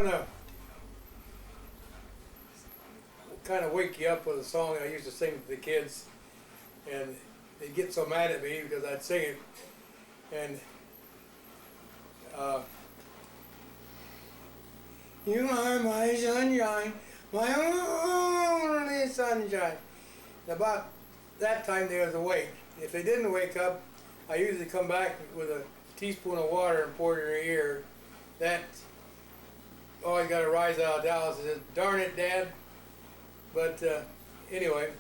gonna kind of wake you up with a song I used to sing to the kids, and they'd get so mad at me because I'd sing it. And you are my sunshine, my only sunshine. And about that time they was awake. If they didn't wake up, I usually come back with a teaspoon of water and pour it in their ear. That always got a rise out of Dallas and says, "Darn it, Dad." But anyway,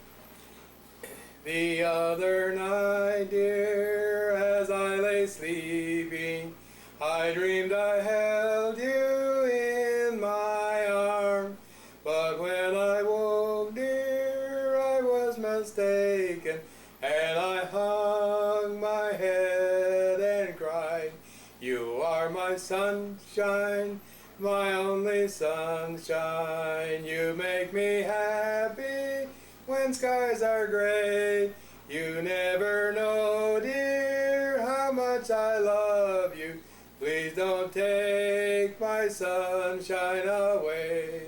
the other night, dear, as I lay sleeping, I dreamed I held you in my arms. But when I woke, dear, I was mistaken, and I hung my head and cried. You are my sunshine, my only sunshine. You make me happy when skies are gray. You never know, dear, how much I love you. Please don't take my sunshine away.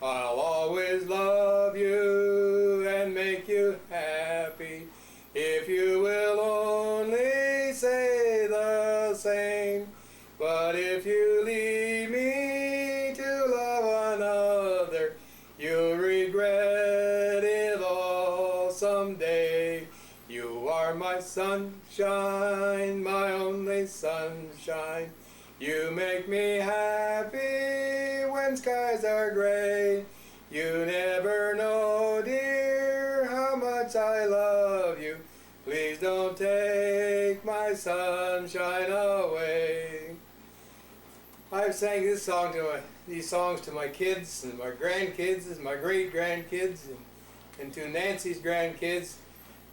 I'll always love you and make you happy if you will only say the same. But if you leave me to love another, you'll regret it all someday. You are my sunshine, my only sunshine. You make me happy when skies are gray. You never know, dear, how much I love you. Please don't take my sunshine away. I've sang this song these songs to my kids and my grandkids and my great-grandkids and to Nancy's grandkids.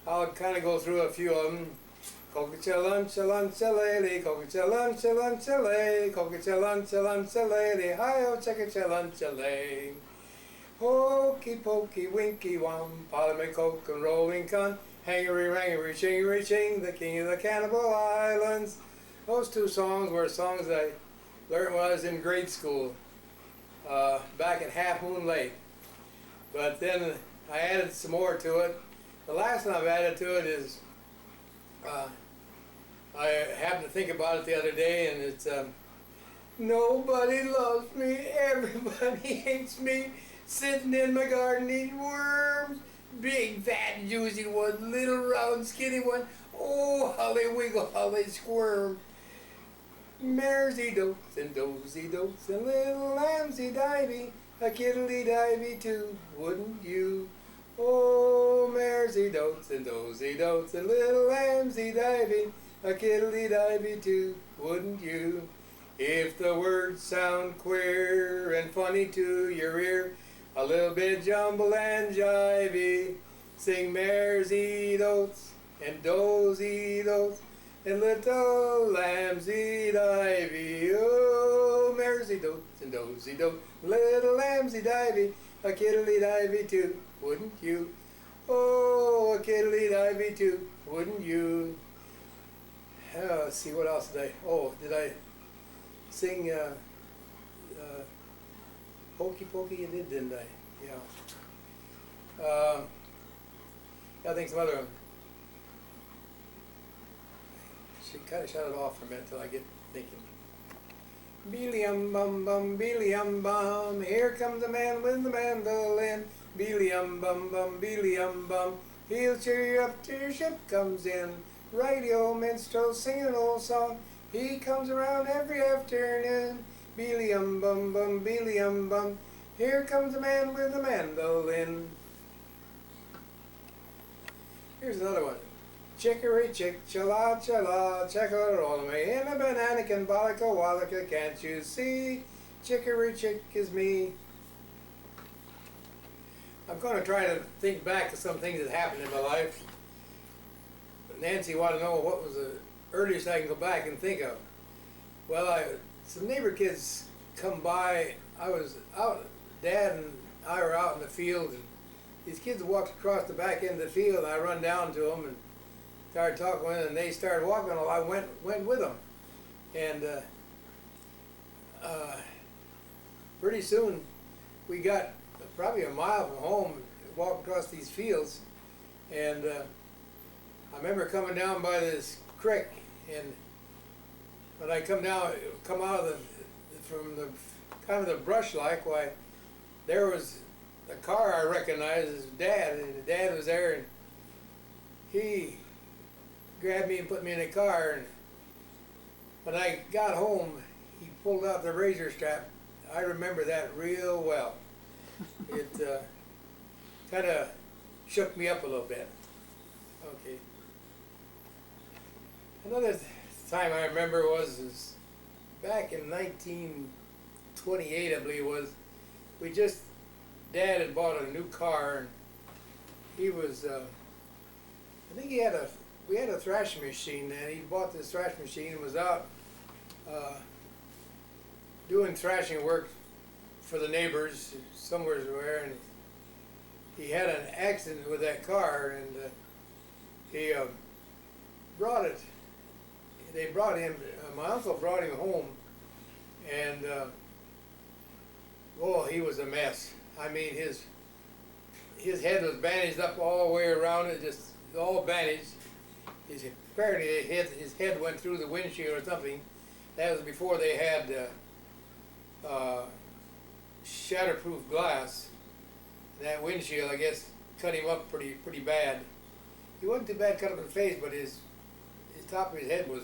I'll kind of go through a few of them. Coca-cha-luncha-luncha-lady, coca-cha-luncha-luncha-lay, coca-cha-luncha-luncha-lady, hi-oh-checka-cha-luncha-lay. Hokey-pokey-winky-wom, polly-me-coke and rolling con, hangery-rangery-chingery-ching, the king of the Cannibal Islands. Those two songs were songs that I learned when I was in grade school, back at Half Moon Lake. But then I added some more to it. The last one I've added to it is, I happened to think about it the other day, and it's, nobody loves me, everybody hates me, sitting in my garden eating worms, big fat juicy one, little round skinny one, oh how they wiggle, how they squirm. Maresy dotes and dozy dotes and little lambsy divey, a kiddly divey too, wouldn't you? Oh, maresy dotes and dozy dotes and little lambsy divey, a kiddly divey too, wouldn't you? If the words sound queer and funny to your ear, a little bit jumble and jivey, sing maresy dotes and dozy dotes and little lambsy divey. Oh, maresy dotes and dozy dotes, little lambsy divey, a kiddly divey too, wouldn't you? Oh, a kiddly divey too, wouldn't you? Let's see, what else did I sing Hokey Pokey? You did, didn't I? Yeah. I think some other one. Should kind of shut it off for a minute until I get thinking. Beely-um-bum-bum, beely-um-bum, here comes the man with the mandolin. Beely-um-bum-bum, beely-um-bum, he'll cheer you up till your ship comes in. Radio minstrel singing an old song, he comes around every afternoon. Beely-um-bum-bum, beely-um-bum, here comes the man with the mandolin. Here's another one. Chicory chick, chala chala, check-a-roll me in a banana can bollica wallika, can't you see? Chicory chick is me. I'm going to try to think back to some things that happened in my life. Nancy wanted to know what was the earliest I can go back and think of. Well, some neighbor kids come by. I was out, Dad and I were out in the field, and these kids walked across the back end of the field, and I run down to them and started talking with them, and they started walking. I went with them, and pretty soon we got probably a mile from home, walking across these fields, and I remember coming down by this creek, and when I come out of from the kind of the brush like, why, there was a car I recognized as Dad, and Dad was there, and he grabbed me and put me in the car, and when I got home, he pulled out the razor strap. I remember that real well. It kind of shook me up a little bit. Okay. Another time I remember was back in 1928, I believe it was. Dad had bought a new car, and he was, I think we had a thrashing machine, and he bought this thrashing machine and was out doing thrashing work for the neighbors somewhere where, and he had an accident with that car, and he brought it. They brought him. My uncle brought him home, and oh, he was a mess. I mean, his head was bandaged up all the way around it, just all bandaged. Apparently his head went through the windshield or something. That was before they had shatterproof glass. That windshield, I guess, cut him up pretty bad. He wasn't too bad cut up in the face, but his top of his head was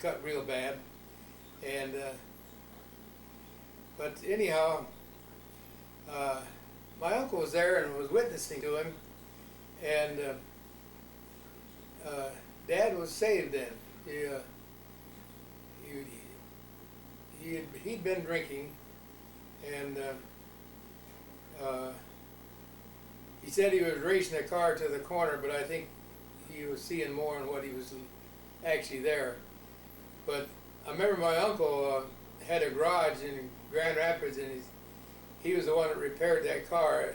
cut real bad. And but anyhow, my uncle was there and was witnessing to him, and Dad was saved then. He'd been drinking, and he said he was racing the car to the corner, but I think he was seeing more than what he was actually there. But I remember my uncle had a garage in Grand Rapids, and he was the one that repaired that car.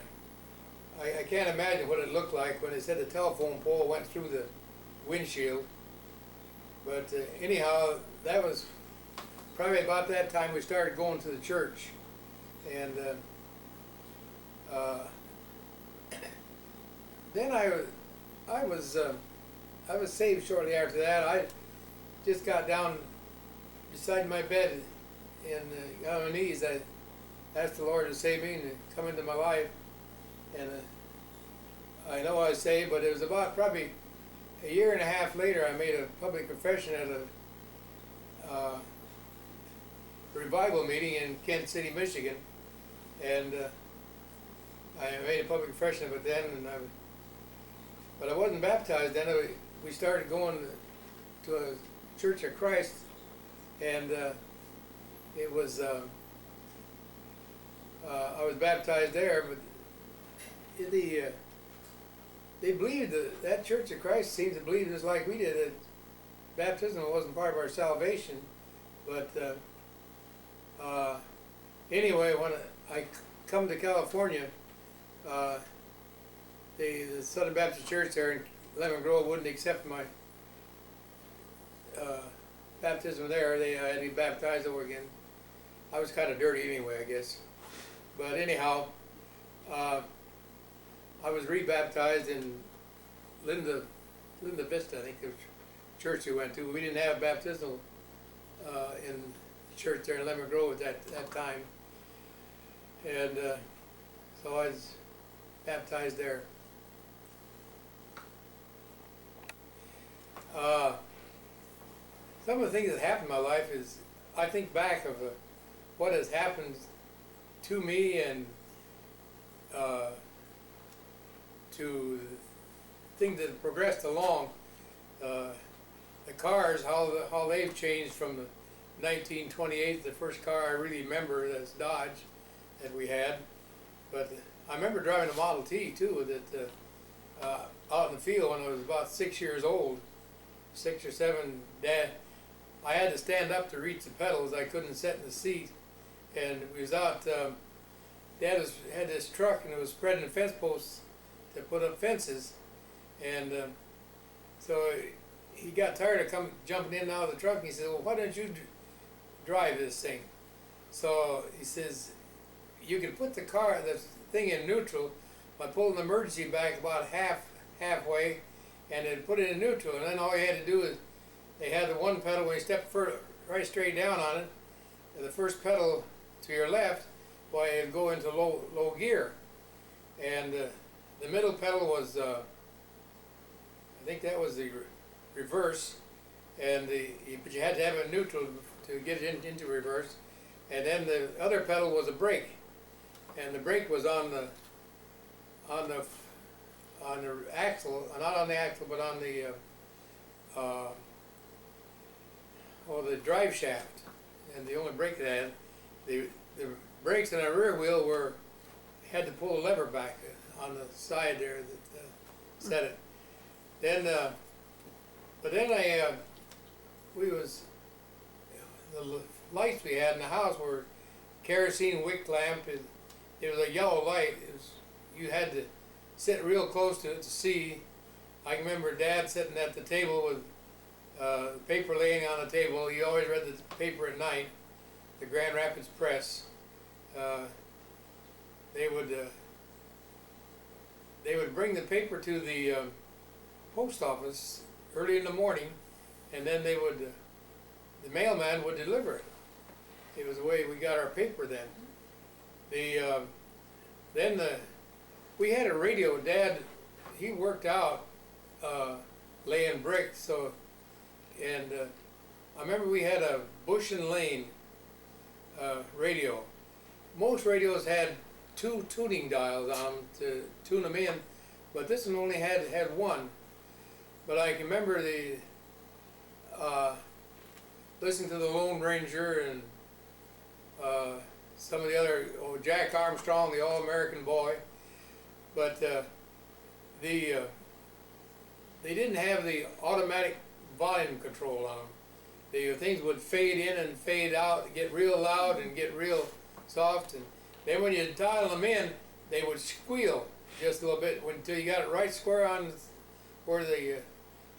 I can't imagine what it looked like when they said the telephone pole went through the windshield. But anyhow, that was probably about that time we started going to the church. And then I was saved shortly after that. I just got down beside my bed and got on my knees. I asked the Lord to save me and to come into my life. And I know I was saved, but it was about probably a year and a half later I made a public confession at a revival meeting in Kent City, Michigan. And I made a public confession of it then, but I wasn't baptized then. We started going to a Church of Christ, and it was I was baptized there, but they believed that Church of Christ seemed to believe just like we did, that baptism wasn't part of our salvation. But anyway, when I come to California, the Southern Baptist Church there in Lemon Grove wouldn't accept my baptism there. I had to be baptized over again. I was kind of dirty anyway, I guess. But anyhow, I was rebaptized in Linda Vista, I think, the church we went to. We didn't have baptismal in the church there in Lemon Grove at that time. And so I was baptized there. Some of the things that happened in my life is, I think back of what has happened to me and to things that have progressed along. The cars, how they've changed from the 1928, the first car I really remember, that's Dodge, that we had. But I remember driving a Model T too, that out in the field when I was about 6 years old, 6 or 7. I had to stand up to reach the pedals. I couldn't sit in the seat, and we was out. Dad had this truck, and it was spreading the fence posts to put up fences, and so he got tired of jumping in and out of the truck, and he said, "Well, why don't you drive this thing?" So he says, you can put the thing in neutral by pulling the emergency back about halfway, and then put it in neutral. And then all you had to do is, they had the one pedal when you stepped right straight down on it, and the first pedal to your left, well, you go into low gear. And the middle pedal was, I think that was the reverse, and but you had to have it neutral to get it into reverse. And then the other pedal was a brake, and the brake was on the axle, not on the axle, but on the drive shaft. And the only brake it had, the brakes in the rear wheel had to pull the lever back on the side there that set it. Then, but then the lights we had in the house were kerosene wick lamp. It was a yellow light. You had to sit real close to it to see. I can remember Dad sitting at the table with paper laying on the table. He always read the paper at night, the Grand Rapids Press. They would bring the paper to the post office early in the morning, and then the mailman would deliver it. It was the way we got our paper then. We had a radio. Dad, he worked out laying bricks, so, and I remember we had a Bush and Lane radio. Most radios had 2 tuning dials on them to tune them in, but this one only had one. But I can remember listening to the Lone Ranger and some of the other, Jack Armstrong, the All-American Boy. But they didn't have the automatic volume control on them. The things would fade in and fade out, get real loud and get real soft, and then when you dial them in, they would squeal just a little bit until you got it right square on where the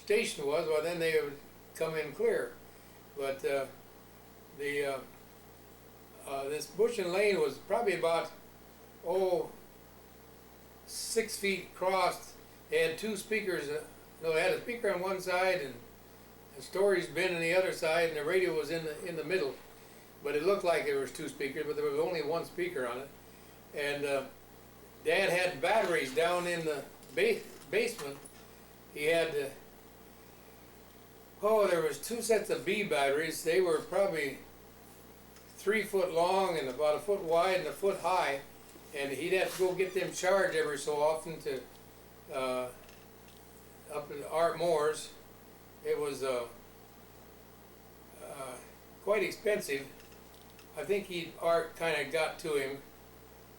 station was. Well, then they would come in clear. But this Bush and Lane was probably about 6 feet across. They had 2 speakers. No, they had a speaker on one side and a storage bin on the other side, and the radio was in the middle. But it looked like there was 2 speakers, but there was only 1 speaker on it. And Dad had batteries down in the basement. He had there was 2 sets of B batteries. They were probably 3 foot long and about 1 foot wide and 1 foot high, and he'd have to go get them charged every so often to up in Art Moore's. It was quite expensive. I think Art kind of got to him.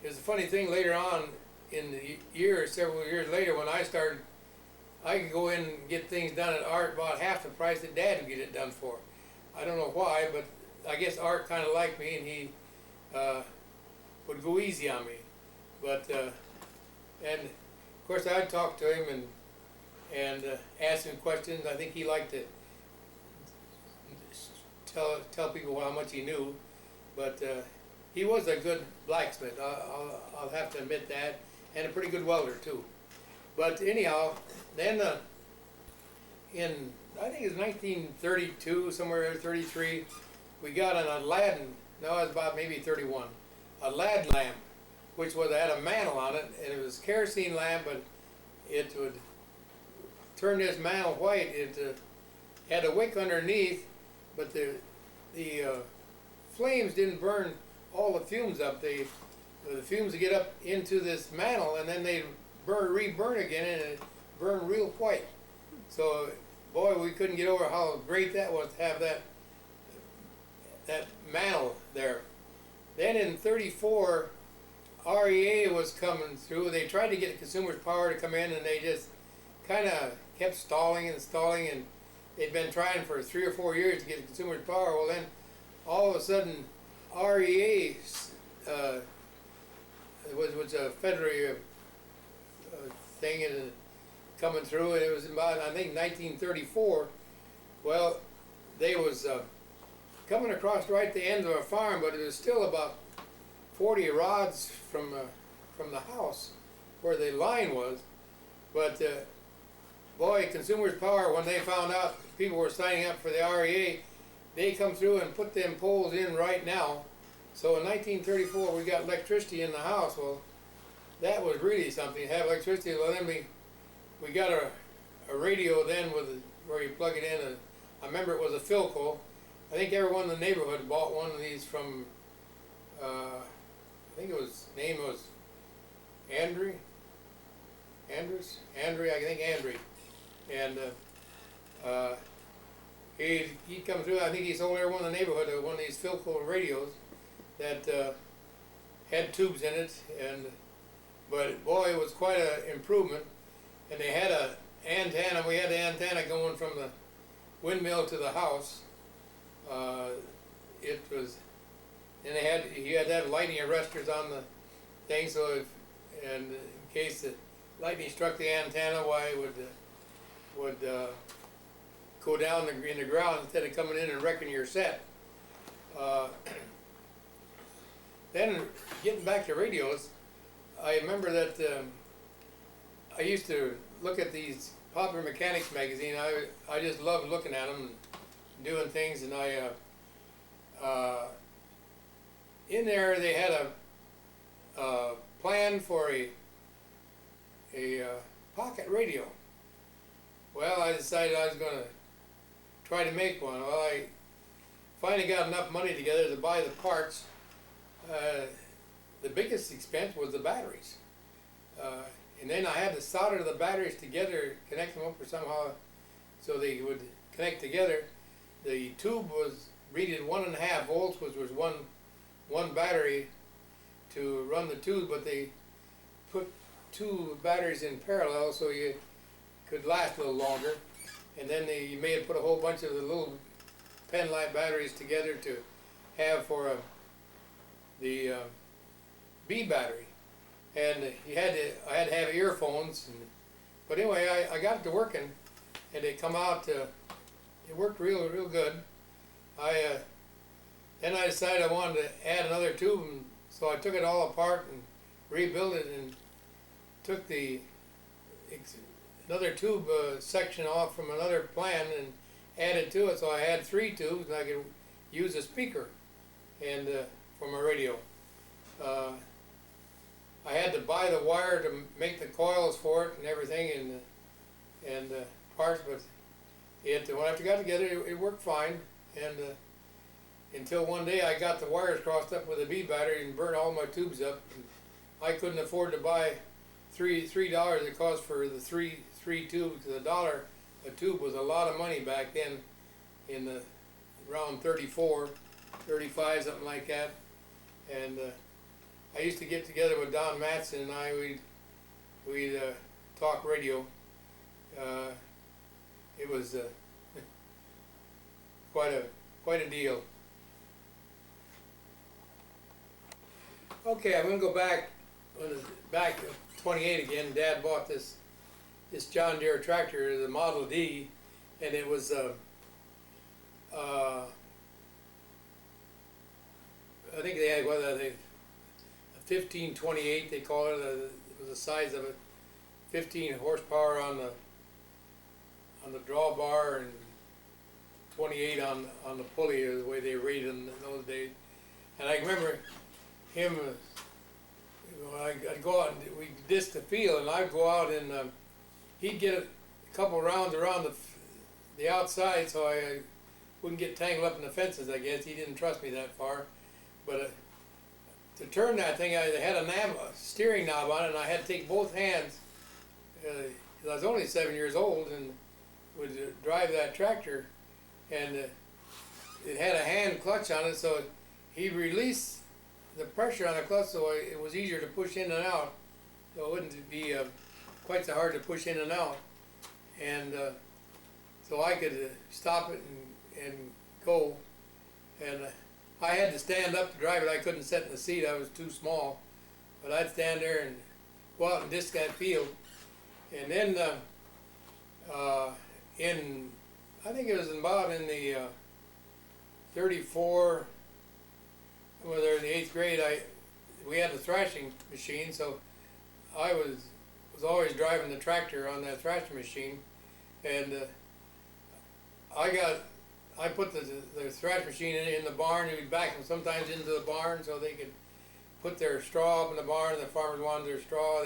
It was a funny thing later on in the year, several years later, when I started, I could go in and get things done at Art about half the price that Dad would get it done for. I don't know why, but I guess Art kind of liked me, and he would go easy on me. But and of course I'd talk to him and ask him questions. I think he liked to tell people how much he knew, but he was a good blacksmith. I'll have to admit that, and a pretty good welder too. But anyhow, then in, I think it was 1932, somewhere 33, we got an Aladdin. No, it was about maybe 31. A Aladdin lamp, which had a mantle on it, and it was a kerosene lamp, but it would turn this mantle white. It had a wick underneath, but the flames didn't burn all the fumes up. The fumes would get up into this mantle, and then they'd re-burn again, and it burned real white. So, boy, we couldn't get over how great that was to have that mantle there. Then in '34, REA was coming through. They tried to get Consumers Power to come in, and they just kind of kept stalling, and they'd been trying for 3 or 4 years to get Consumers Power. Well, then all of a sudden, REA was a federal thing, and coming through, and it was about, I think, 1934. Well, they was coming across right at the end of a farm, but it was still about 40 rods from the house where the line was. But boy, Consumers Power, when they found out people were signing up for the REA, they come through and put them poles in right now. So in 1934 we got electricity in the house. Well, that was really something, have electricity. Well, then we got a radio then where you plug it in. I remember it was a Philco. I think everyone in the neighborhood bought one of these from, I think name was Andrew, I think Andrew. And he'd come through. I think he sold everyone in the neighborhood one of these Philco radios that had tubes in it, but boy, it was quite an improvement. And they had a antenna. We had the antenna going from the windmill to the house. It was, and he had that lightning arresters on the thing, so in case the lightning struck the antenna, why it would go down in the ground instead of coming in and wrecking your set. Then getting back to radios, I remember that I used to look at these Popular Mechanics magazine. I just loved looking at them and doing things, and in there they had a plan for a pocket radio. Well, I decided I was going to try to make one. Well, I finally got enough money together to buy the parts. The biggest expense was the batteries. And then I had to solder the batteries together, connect them up or somehow so they would connect together. The tube was rated 1.5 volts, which was one battery to run the tube, but they put two batteries in parallel so you could last a little longer. And then you may have put a whole bunch of the little pen-light batteries together to have for the B battery. And I had to have earphones. But anyway, I got it to working, and it come out. It worked real good. Then I decided I wanted to add another tube, and so I took it all apart and rebuilt it, and took another tube section off from another plan and added to it. So I had 3 tubes, and I could use a speaker and for my radio. I had to buy the wire to make the coils for it and everything, and parts, but when I got together, it worked fine. And until one day I got the wires crossed up with a B battery and burned all my tubes up. And I couldn't afford to buy $3 it cost for the three tubes. $1 a tube was a lot of money back then, in around 34, 35, something like that. And I used to get together with Don Matson, and we'd talk radio. It was quite a deal. Okay, I'm going to go back to 28 again. Dad bought this John Deere tractor, the Model D, and it was I think they had a 1528, they call it. It was the size of it, 15 horsepower on the drawbar and 28 on the pulley, the way they rated them in those days. And I remember him. I'd go out and we'd disc the field, and I'd go out and he'd get a couple rounds around the outside, so I wouldn't get tangled up in the fences. I guess he didn't trust me that far, but to turn that thing, I had a steering knob on it, and I had to take both hands. 'Cause I was only 7 years old and would drive that tractor, and it had a hand clutch on it, so he released the pressure on the clutch, so it was easier to push in and out. So it wouldn't be quite so hard to push in and out, and so I could stop it and go. And I had to stand up to drive it. I couldn't sit in the seat. I was too small. But I'd stand there and go out and disc that field. And then I think it was about in the 34, when they were in the 8th grade, we had a thrashing machine, so I was always driving the tractor on that thrashing machine, and I put the thrash machine in the barn. We'd back them sometimes into the barn so they could put their straw up in the barn. And the farmers wanted their straw.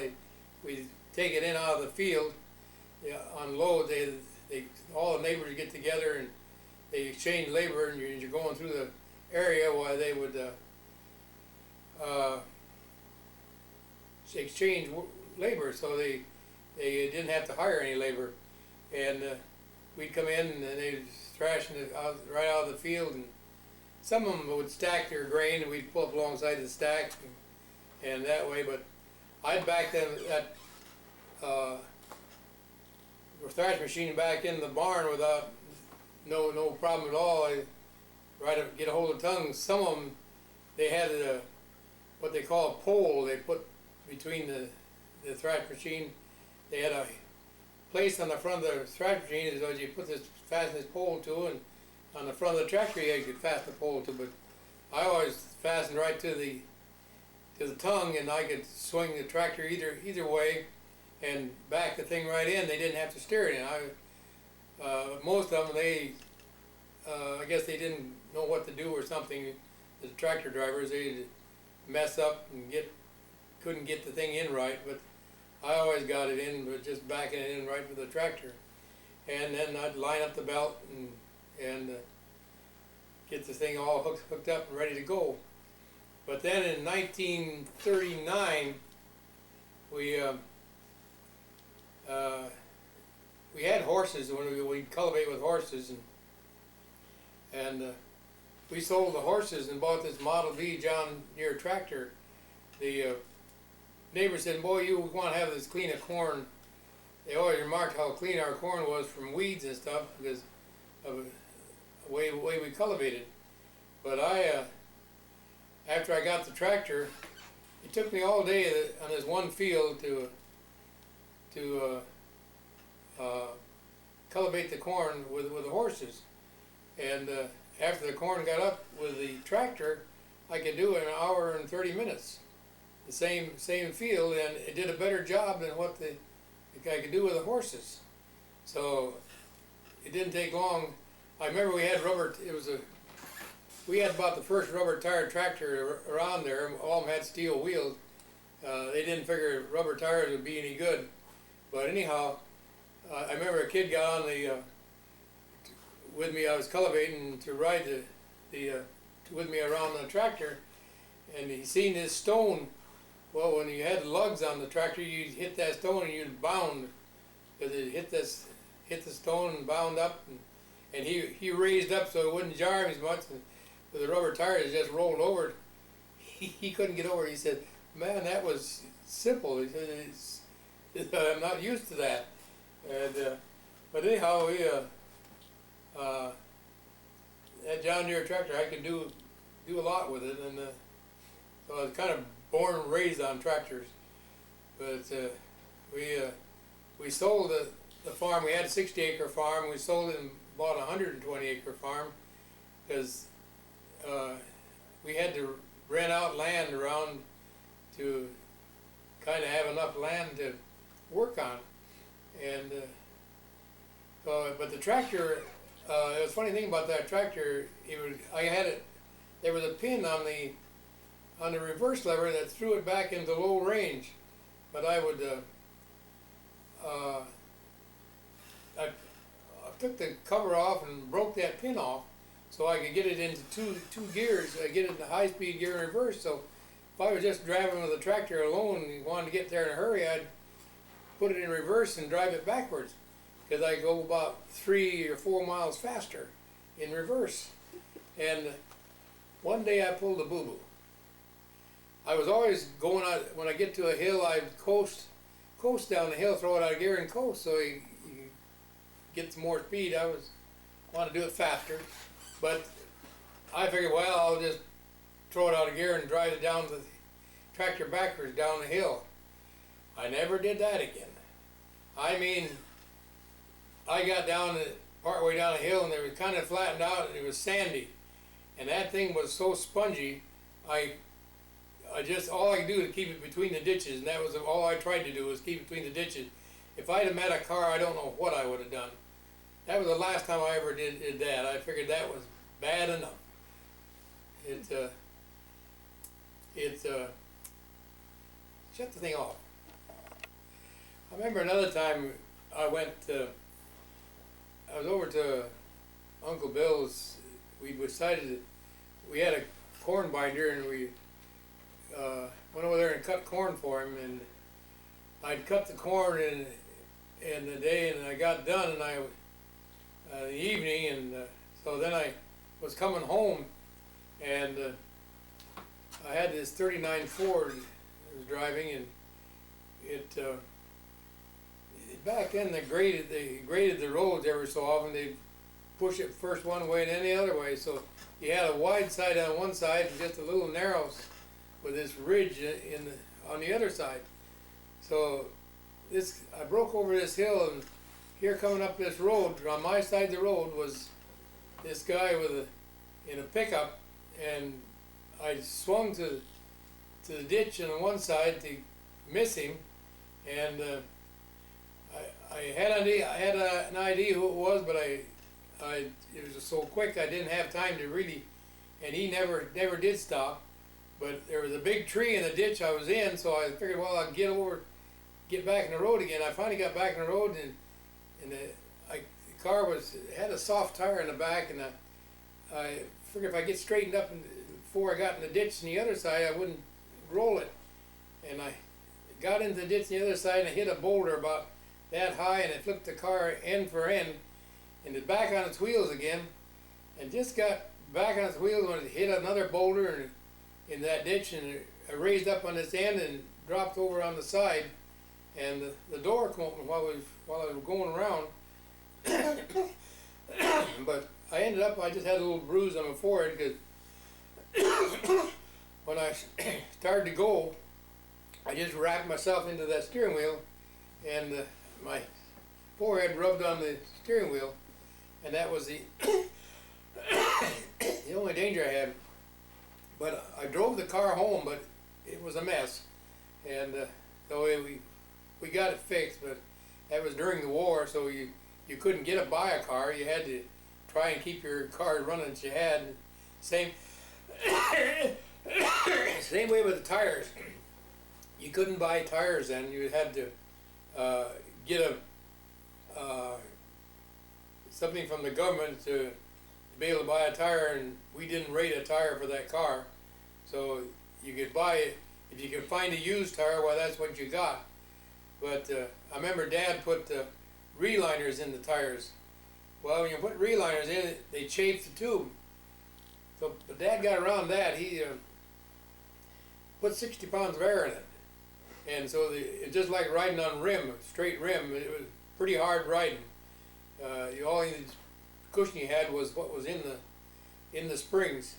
We'd take it in out of the field. Yeah, on load, all the neighbors get together and they exchange labor, and you're going through the area while they would exchange labor, so they didn't have to hire any labor, and we'd come in and they'd thrash it right out of the field, and some of them would stack their grain and we'd pull up alongside the stack and that way. But I'd back them that thrash machine back in the barn without no problem at all. I get a hold of tongues. Some of them, they had what they call a pole they put between the thrash machine. They had a place on the front of the thrash machine so you fasten this pole to, and on the front of the tractor you could fasten the pole to. But I always fastened right to the tongue, and I could swing the tractor either way and back the thing right in. They didn't have to steer it in. Most of them, I guess they didn't know what to do or something. The tractor drivers, they'd mess up and couldn't get the thing in right. But I always got it in, but just backing it in right with the tractor. And then I'd line up the belt and get the thing all hooked up and ready to go. But then in 1939, we had horses when we'd cultivate with horses, and we sold the horses and bought this Model V John Deere tractor. The neighbor said, "Boy, you want to have this clean of corn." They always remarked how clean our corn was from weeds and stuff because of the way we cultivated. But after I got the tractor, it took me all day on this one field to cultivate the corn with the horses. And after the corn got up with the tractor, I could do it in an hour and 30 minutes. The same field, and it did a better job than what I could do with the horses. So it didn't take long. I remember we had we had about the first rubber tire tractor around there. All of them had steel wheels. They didn't figure rubber tires would be any good. But anyhow, I remember a kid got on with me. I was cultivating to ride with me around the tractor, and he seen this stone. Well, when you had lugs on the tractor, you'd hit that stone and you'd bound, because it hit the stone and bound up, and he raised up so it wouldn't jar him as much. And with the rubber tires, just rolled over. He couldn't get over it. He said, "Man, that was simple." He said, "I'm not used to that." And but anyhow, that John Deere tractor, I could do a lot with it, and so I was kind of born and raised on tractors. But we sold the farm. We had a 60-acre farm. We sold it and bought a 120-acre farm because we had to rent out land around to kind of have enough land to work on. And but the tractor, the funny thing about that tractor, there was a pin on the reverse lever that threw it back into low range. But I took the cover off and broke that pin off so I could get it into two gears. I get it in the high-speed gear in reverse. So if I was just driving with a tractor alone and wanted to get there in a hurry, I'd put it in reverse and drive it backwards, because I go about 3 or 4 miles faster in reverse. And one day I pulled a boo-boo. I was always going out, when I get to a hill, I'd coast down the hill, throw it out of gear and coast so you get some more speed. I want to do it faster. But I figured, well, I'll just throw it out of gear and drive it down the tractor backwards down the hill. I never did that again. I mean, I got down partway down the hill and it was kind of flattened out and it was sandy. and that thing was so spongy, I just, all I could do to keep it between the ditches, and that was all I tried to do, was keep it between the ditches. If I'd have met a car, I don't know what I would have done. That was the last time I ever did that. I figured that was bad enough. Shut the thing off. I remember another time I was over to Uncle Bill's. We decided that we had a corn binder, and we went over there and cut corn for him, and I'd cut the corn in the day, and I got done, and the evening, and so then I was coming home, and I had this '39 Ford I was driving, and back then they graded the roads every so often. They'd push it first one way and then the other way, so you had a wide side on one side and just a little narrow with this ridge on the other side. So I broke over this hill, and here coming up this road, on my side of the road, was this guy in a pickup, and I swung to the ditch on one side to miss him, and I had an idea who it was, but it was so quick I didn't have time to really, and he never did stop. But there was a big tree in the ditch I was in, so I figured, well, I'll get back in the road again. I finally got back in the road, and the car had a soft tire in the back, and I figured if I get straightened up before I got in the ditch on the other side, I wouldn't roll it. And I got into the ditch on the other side, and I hit a boulder about that high, and it flipped the car end for end, and it back on its wheels again, and just got back on its wheels when it hit another boulder in that ditch, and I raised up on its end and dropped over on the side, and the door came open while I was going around. But I just had a little bruise on my forehead, because when I started to go, I just wrapped myself into that steering wheel, and my forehead rubbed on the steering wheel, and that was the only danger I had. But I drove the car home, but it was a mess, and so we got it fixed. But that was during the war, so you couldn't buy a car. You had to try and keep your car running that you had. Same way with the tires. You couldn't buy tires then. You had to get something from the government to be able to buy a tire, and we didn't rate a tire for that car. So you could buy it, if you could find a used tire, well, that's what you got. But I remember Dad put reliners in the tires. Well, when you put reliners in it, they chafe the tube. So, but Dad got around that. He put 60 pounds of air in it. And so it's just like riding on rim, straight rim. It was pretty hard riding. The only cushion you had was what was in the springs.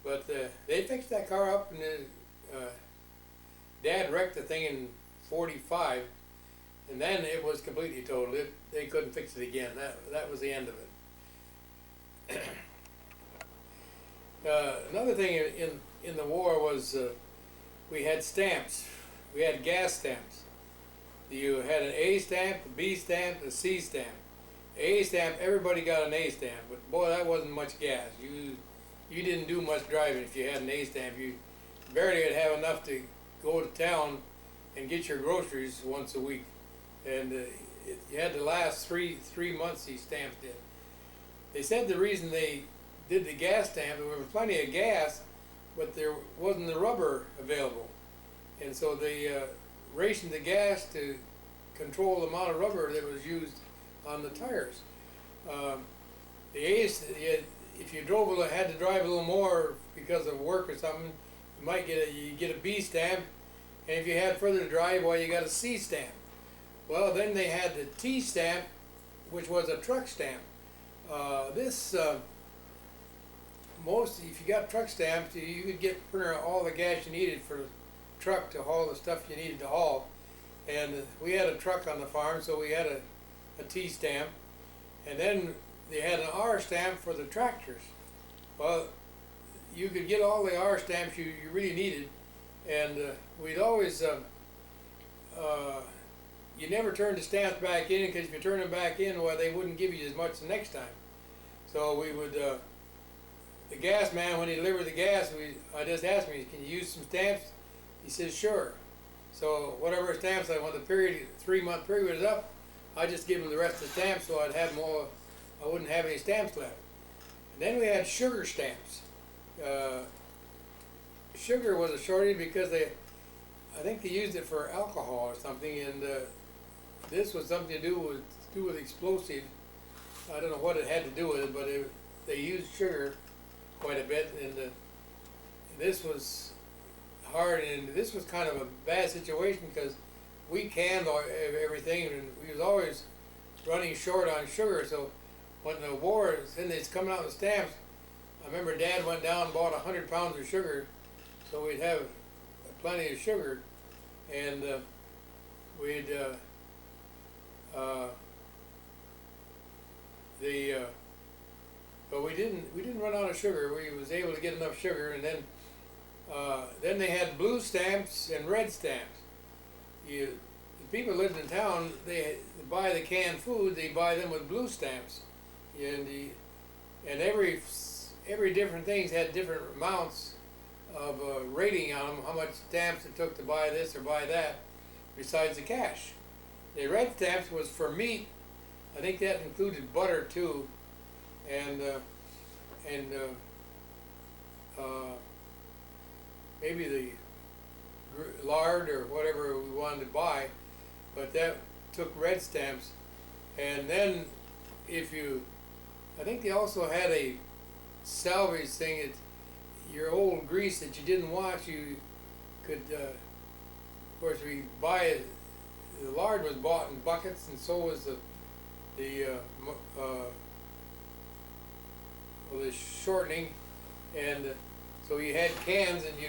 But they fixed that car up, and Dad wrecked the thing in '45, and then it was completely totaled. They couldn't fix it again. That was the end of it. Another thing in the war was we had stamps. We had gas stamps. You had an A stamp, a B stamp, a C stamp. A stamp, everybody got an A stamp, but boy, that wasn't much gas. You didn't do much driving if you had an A stamp. You barely would have enough to go to town and get your groceries once a week, and you had to last three months. These stamps did. They said the reason they did the gas stamp, there was plenty of gas, but there wasn't the rubber available, and so they rationed the gas to control the amount of rubber that was used on the tires. The A's, if you had to drive a little more because of work or something, you might get a B stamp, and if you had further to drive, well, you got a C stamp. Well, then they had the T stamp, which was a truck stamp. If you got truck stamps, you could get all the gas you needed for the truck to haul the stuff you needed to haul. And we had a truck on the farm, so we had a T stamp. And then they had an R stamp for the tractors. Well, you could get all the R stamps you really needed, and we'd always you never turn the stamps back in, because if you turn them back in, well, they wouldn't give you as much the next time. So we would, the gas man, when he delivered the gas, I just asked him, can you use some stamps? He says, sure. So whatever stamps, when the period, 3-month period was up, I just give him the rest of the stamps, so I'd have more, I wouldn't have any stamps left. And then we had sugar stamps. Sugar was a shortage because I think they used it for alcohol or something, and this was something to do with explosive. I don't know what it had to do with it, but they used sugar quite a bit, and this was hard, and this was kind of a bad situation because we canned everything, and we was always running short on sugar. So when the war, and it's coming out with stamps, I remember Dad went down and bought 100 pounds of sugar, so we'd have plenty of sugar, and we'd but we didn't run out of sugar. We was able to get enough sugar, and then they had blue stamps and red stamps. The people lived in town, they buy the canned food, they buy them with blue stamps, and every different things had different amounts of rating on them, how much stamps it took to buy this or buy that, besides the cash. The red stamps was for meat. I think that included butter too, and maybe the lard or whatever we wanted to buy, but that took red stamps. And then I think they also had a salvage thing that your old grease that you didn't wash, you could, of course, we buy it. The lard was bought in buckets, and so was the shortening, and so you had cans, and you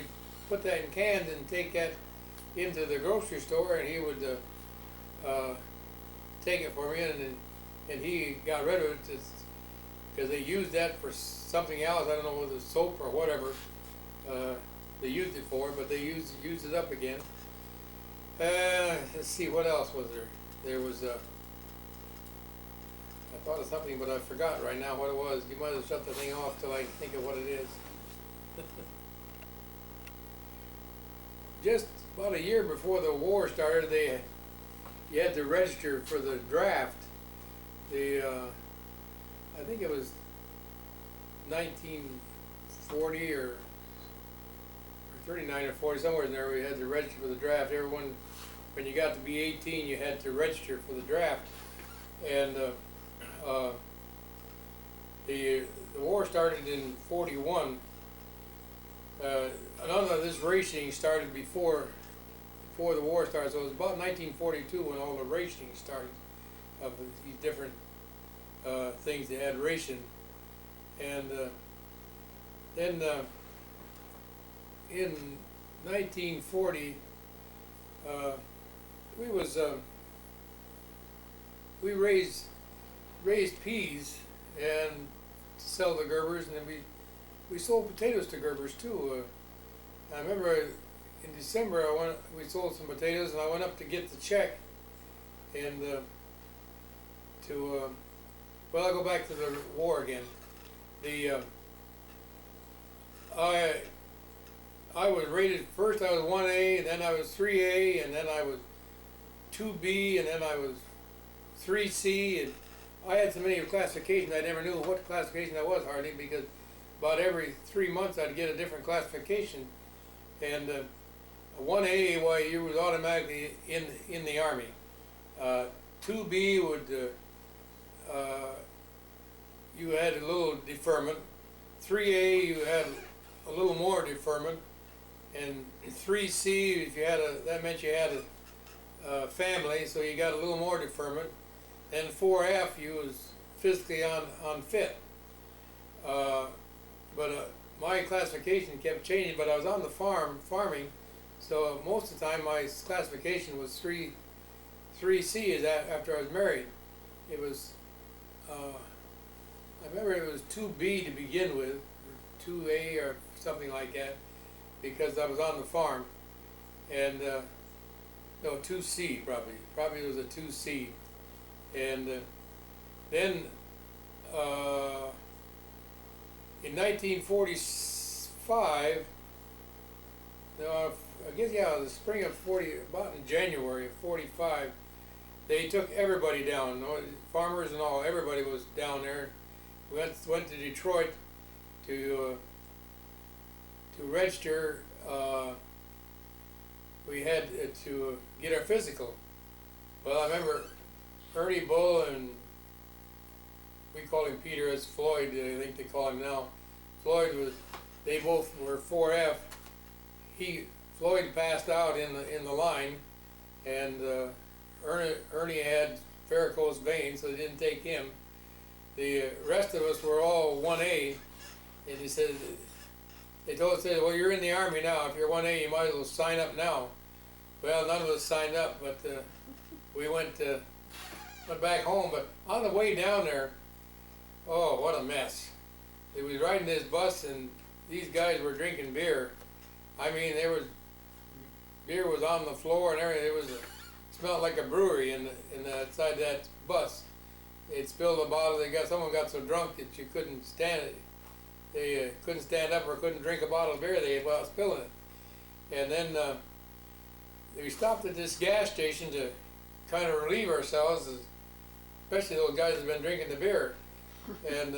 put that in cans and take that into the grocery store, and he would take it for me, and he got rid of it because they used that for something else. I don't know whether it was soap or whatever they used it for, but they used it up again. Let's see, what else was there? There was I thought of something, but I forgot right now what it was. You might as well shut the thing off till I think of what it is. Just about a year before the war started, you had to register for the draft. I think it was 1940 or 39 or 40, somewhere in there, we had to register for the draft. Everyone, when you got to be 18, you had to register for the draft. And the war started in 41. None of this racing started before the war started, so it was about 1942 when all the racing started of these different things they had racing. And then in 1940, we raised peas and to sell to Gerbers, and then we sold potatoes to Gerbers too. I remember in December we sold some potatoes, and I went up to get the check, and well, I'll go back to the war again. I was rated, first I was 1A, and then I was 3A, and then I was 2B, and then I was 3C, and I had so many classifications I never knew what classification I was hardly, because about every 3 months I'd get a different classification. And 1A, well, you was automatically in the Army. 2B would you had a little deferment. 3A, you had a little more deferment, and 3C, if you had that meant you had a family, so you got a little more deferment. And 4F, you was physically unfit. But my classification kept changing. But I was on the farming, so most of the time my classification was 3C. Is that after I was married? It was. I remember it was 2B to begin with, 2A or something like that, because I was on the farm, and no, 2C probably. Probably it was a 2C, and then in 1945, no, I guess yeah, the spring of 40, about in January of 45, they took everybody down, farmers and all. Everybody was down there. We went to Detroit to register. We had to get our physical. Well, I remember Ernie Bull and we call him Peter, as Floyd, I think they call him now. Floyd was, they both were 4F. Floyd passed out in the line, and Ernie had varicose veins, so they didn't take him. The rest of us were all 1A, and he said, they told us, well, you're in the Army now. If you're 1A, you might as well sign up now. Well, none of us signed up, but we went back home. But on the way down there, oh, what a mess. They was riding this bus, and these guys were drinking beer. I mean, beer was on the floor and everything. It smelled like a brewery inside that bus. They'd spilled a bottle. Someone got so drunk that you couldn't stand it. They couldn't stand up or couldn't drink a bottle of beer. They were spilling it. And then we stopped at this gas station to kind of relieve ourselves, especially those guys that had been drinking the beer. And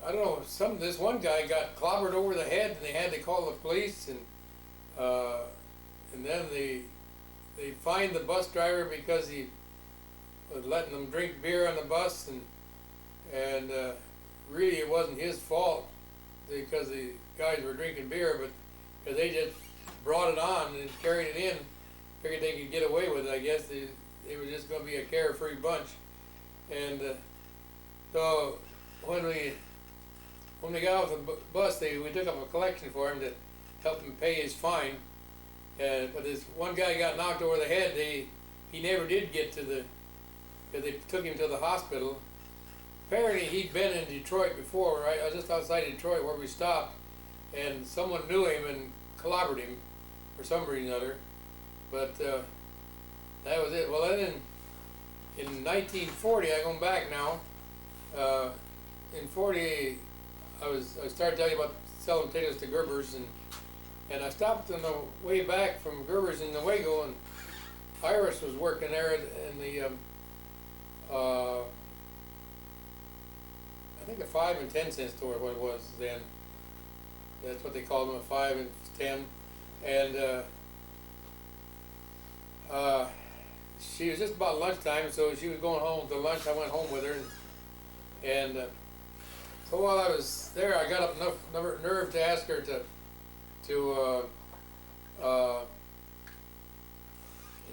I don't know, this one guy got clobbered over the head, and they had to call the police, and then they fined the bus driver because he was letting them drink beer on the bus, and really it wasn't his fault because the guys were drinking beer, but because they just brought it on and carried it in, figured they could get away with it. I guess they were just going to be a carefree bunch. And so when we got off the bus, we took up a collection for him to help him pay his fine. But this one guy got knocked over the head. He never did get to because they took him to the hospital. Apparently he'd been in Detroit before, right? I was just outside Detroit where we stopped, and someone knew him and clobbered him for some reason or other. But that was it. Well, then in 1940, I'm going back now. In 40, I started telling you about selling potatoes to Gerber's, and I stopped on the way back from Gerber's in Newaygo, and Iris was working there in the I think a 5 and 10 cent store, what it was then. That's what they called them, a 5 and 10. And she was just about lunchtime, so she was going home to lunch. I went home with her, and so while I was there, I got up enough nerve to ask her to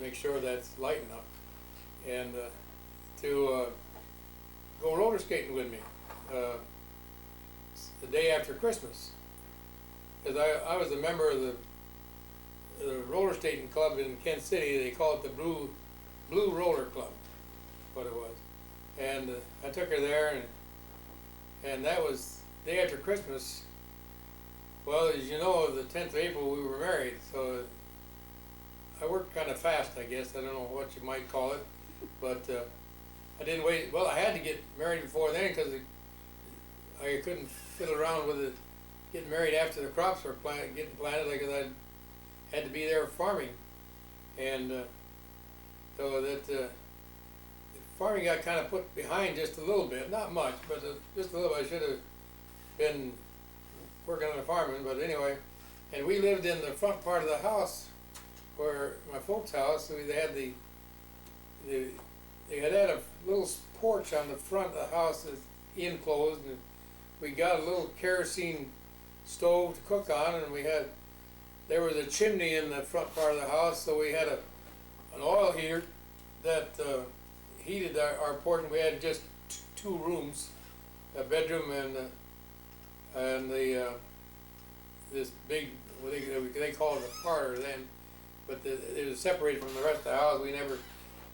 make sure that's light enough, and to go roller skating with me the day after Christmas, because I was a member of the roller skating club in Kent City. They call it the Blue Roller Club, what it was. And I took her there, and that was day after Christmas. Well, as you know, the 10th of April we were married, so I worked kind of fast, I guess. I don't know what you might call it, but I didn't wait. Well, I had to get married before then because I couldn't fiddle around with it, getting married after the crops were getting planted, because I had to be there farming. And so that farming got kind of put behind just a little bit, not much, but just a little bit. I should have been working on the farming, but anyway. And we lived in the front part of the house, where my folks' house. So they had they had a little porch on the front of the house that's enclosed, and we got a little kerosene stove to cook on, and there was a chimney in the front part of the house, so we had an oil heater that heated our porch. We had just two rooms, a bedroom and this big, what they call it a parlor then, but it was separated from the rest of the house. We never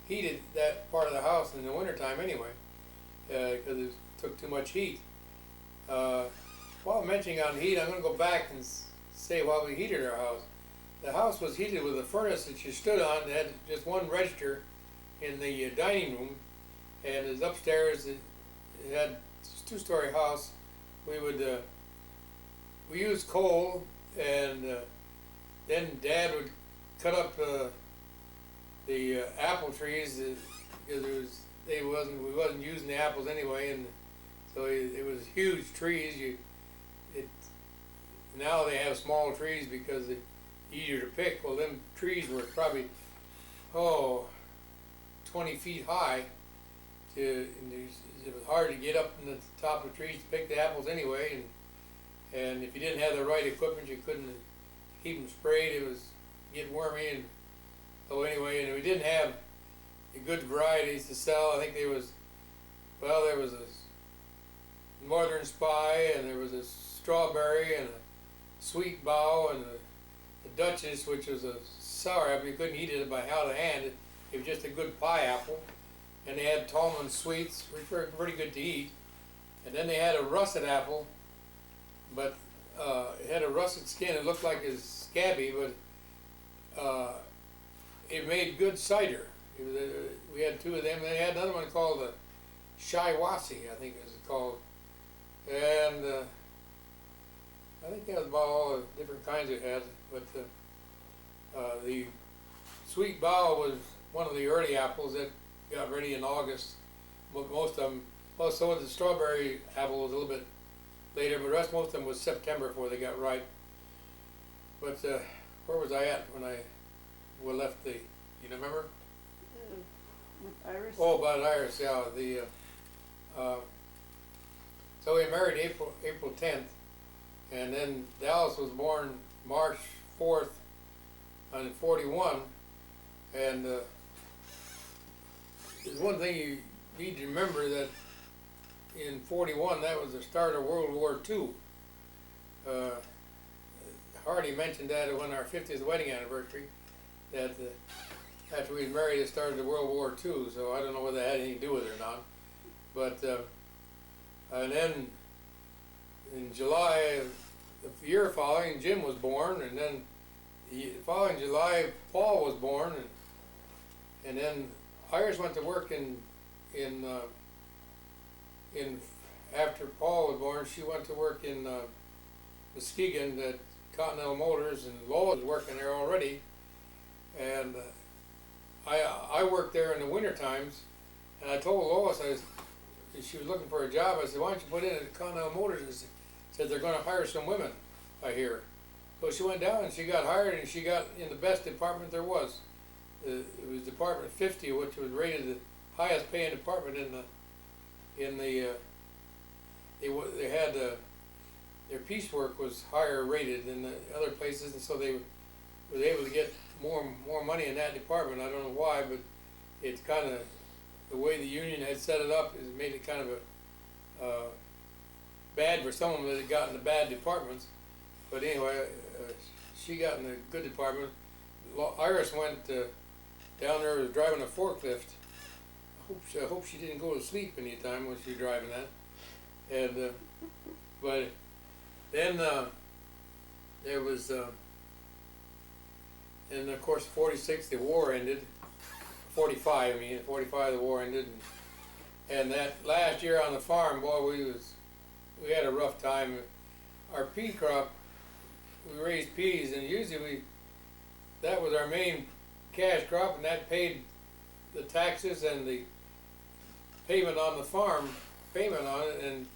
heated that part of the house in the wintertime anyway, because it took too much heat. One while mentioning on heat, I'm going to go back and say while we heated our house. The house was heated with a furnace that you stood on that had just one register in the dining room, and it was upstairs. It had a two-story house. We used coal, and then Dad would cut up the apple trees because we wasn't using the apples anyway, and so it was huge trees. Now they have small trees because they're easier to pick. Well, them trees were probably 20 feet high. It was hard to get up in the top of the trees to pick the apples anyway, and if you didn't have the right equipment, you couldn't keep them sprayed. It was getting wormy, and so anyway, and we didn't have the good varieties to sell. I think there was a Northern Spy, and there was a Strawberry, and a Sweet Bow, and the Duchess, which was a sour apple. You couldn't eat it by hand. It was just a good pie apple. And they had Tallman Sweets, which were pretty good to eat. And then they had a russet apple, but it had a russet skin. It looked like it was scabby, but it made good cider. We had two of them. They had another one called the Shiawassee, I think it was called. And I think that was about all the different kinds it had. But the Sweet Bow was one of the early apples that got ready in August. Most of them, well, so was the Strawberry apple was a little bit later, but most of them was September before they got ripe. But where was I at when I left the, you remember? With Iris? Oh, about Iris, yeah. So we married April 10th, and then Dallas was born March 4th in 41, and there's one thing you need to remember, that in 41, that was the start of World War II. Hardy mentioned that on our 50th wedding anniversary, that after we married, it started the World War II, so I don't know whether that had anything to do with it or not. But, and then in July, the year following, Jim was born, and then the following July, Paul was born, and then Iris went to work in after Paul was born. She went to work in Muskegon at Continental Motors, and Lois was working there already. And I worked there in the winter times, and I told Lois, she was looking for a job. I said, why don't you put in at Continental Motors? And said they're going to hire some women, I hear. So she went down and she got hired, and she got in the best department there was. It was Department 50, which was rated the highest paying department they had their piecework was higher rated than the other places, and so they were able to get more money in that department. I don't know why, but it's kind of the way the union had set it up, has made it kind of bad for some of them that had gotten the bad departments. But anyway, she got in the good department. Iris went down there, was driving a forklift. I hope she didn't go to sleep any time when she was driving that. And but then there was, and of course, 46, the war ended. 45, I mean, 45, the war ended, and that last year on the farm, boy, we had a rough time. Our pea crop, we raised peas, and usually that was our main cash crop, and that paid the taxes and the payment on the farm, payment on it, and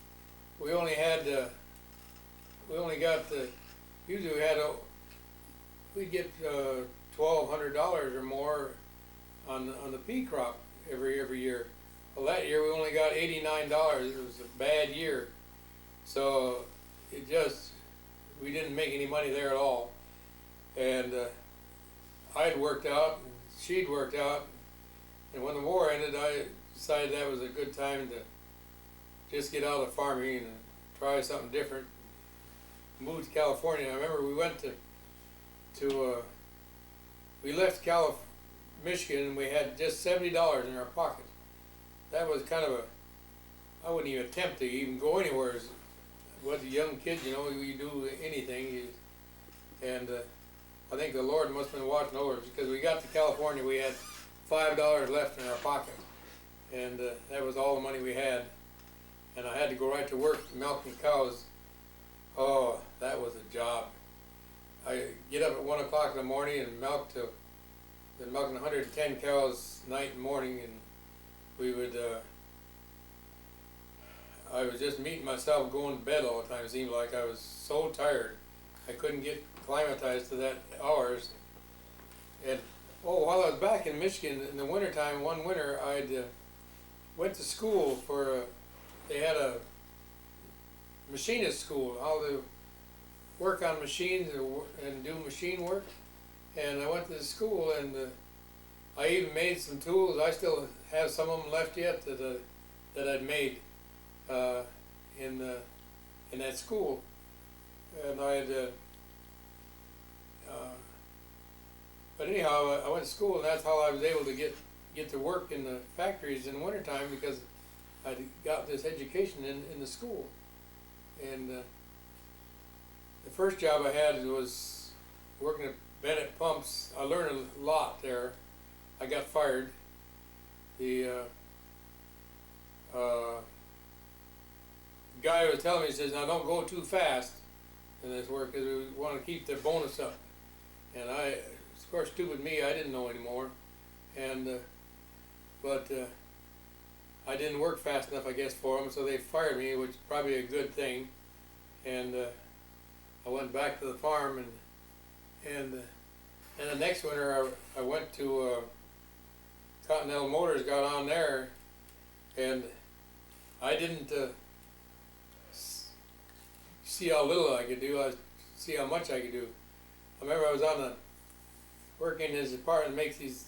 we only got usually we'd get $1,200 or more on the pea crop every year. Well, that year we only got $89. It was a bad year, so we didn't make any money there at all. And I'd worked out, and she'd worked out, and when the war ended, I decided that was a good time to just get out of farming and try something different. Moved to California. I remember we went we left Michigan, and we had just $70 in our pocket. That was kind of I wouldn't even attempt to even go anywhere was a young kid, you know, you do anything, and I think the Lord must have been watching over us, because we got to California, we had $5 left in our pocket, and that was all the money we had, and I had to go right to work milking cows. Oh, that was a job. I get up at 1 o'clock in the morning and been milking 110 cows night and morning, and we would, I was just meeting myself going to bed all the time. It seemed like I was so tired. I couldn't get acclimatized to that hours. And, oh, while I was back in Michigan in the wintertime, one winter, I'd went to school for, they had a machinist school, how to work on machines and do machine work. And I went to the school, and I even made some tools. I still have some of them left yet that I'd made in that school. And but anyhow, I went to school, and that's how I was able to get to work in the factories in the wintertime, because I got this education in the school. And the first job I had was working at Bennett Pumps. I learned a lot there. I got fired. The guy was telling me, he says, now don't go too fast in this work, because we want to keep the bonus up. And of course, stupid me, I didn't know anymore. And but I didn't work fast enough, I guess, for them, so they fired me, which is probably a good thing. And I went back to the farm, and the next winter I went to Continental Motors, got on there, and I didn't see how little I could do. I see how much I could do. I remember I was working in his department, makes these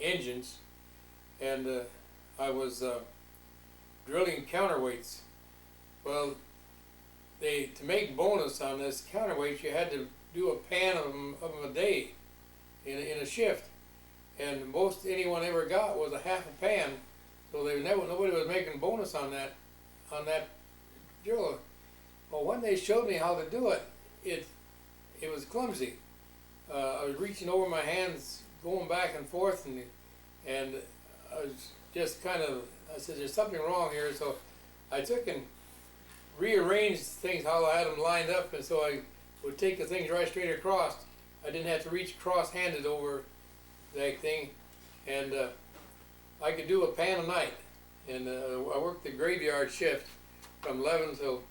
engines, and I was drilling counterweights. Well, to make bonus on this counterweight, you had to do a pan of them a day in a shift, and most anyone ever got was a half a pan. So nobody was making bonus on that drill. Well, when they showed me how to do it, it was clumsy. I was reaching over my hands, going back and forth, and I was just kind of, I said, there's something wrong here. So I took and rearranged things how I had them lined up, and so I would take the things right straight across. I didn't have to reach cross-handed over that thing, and I could do a pan a night. And I worked the graveyard shift from 11 till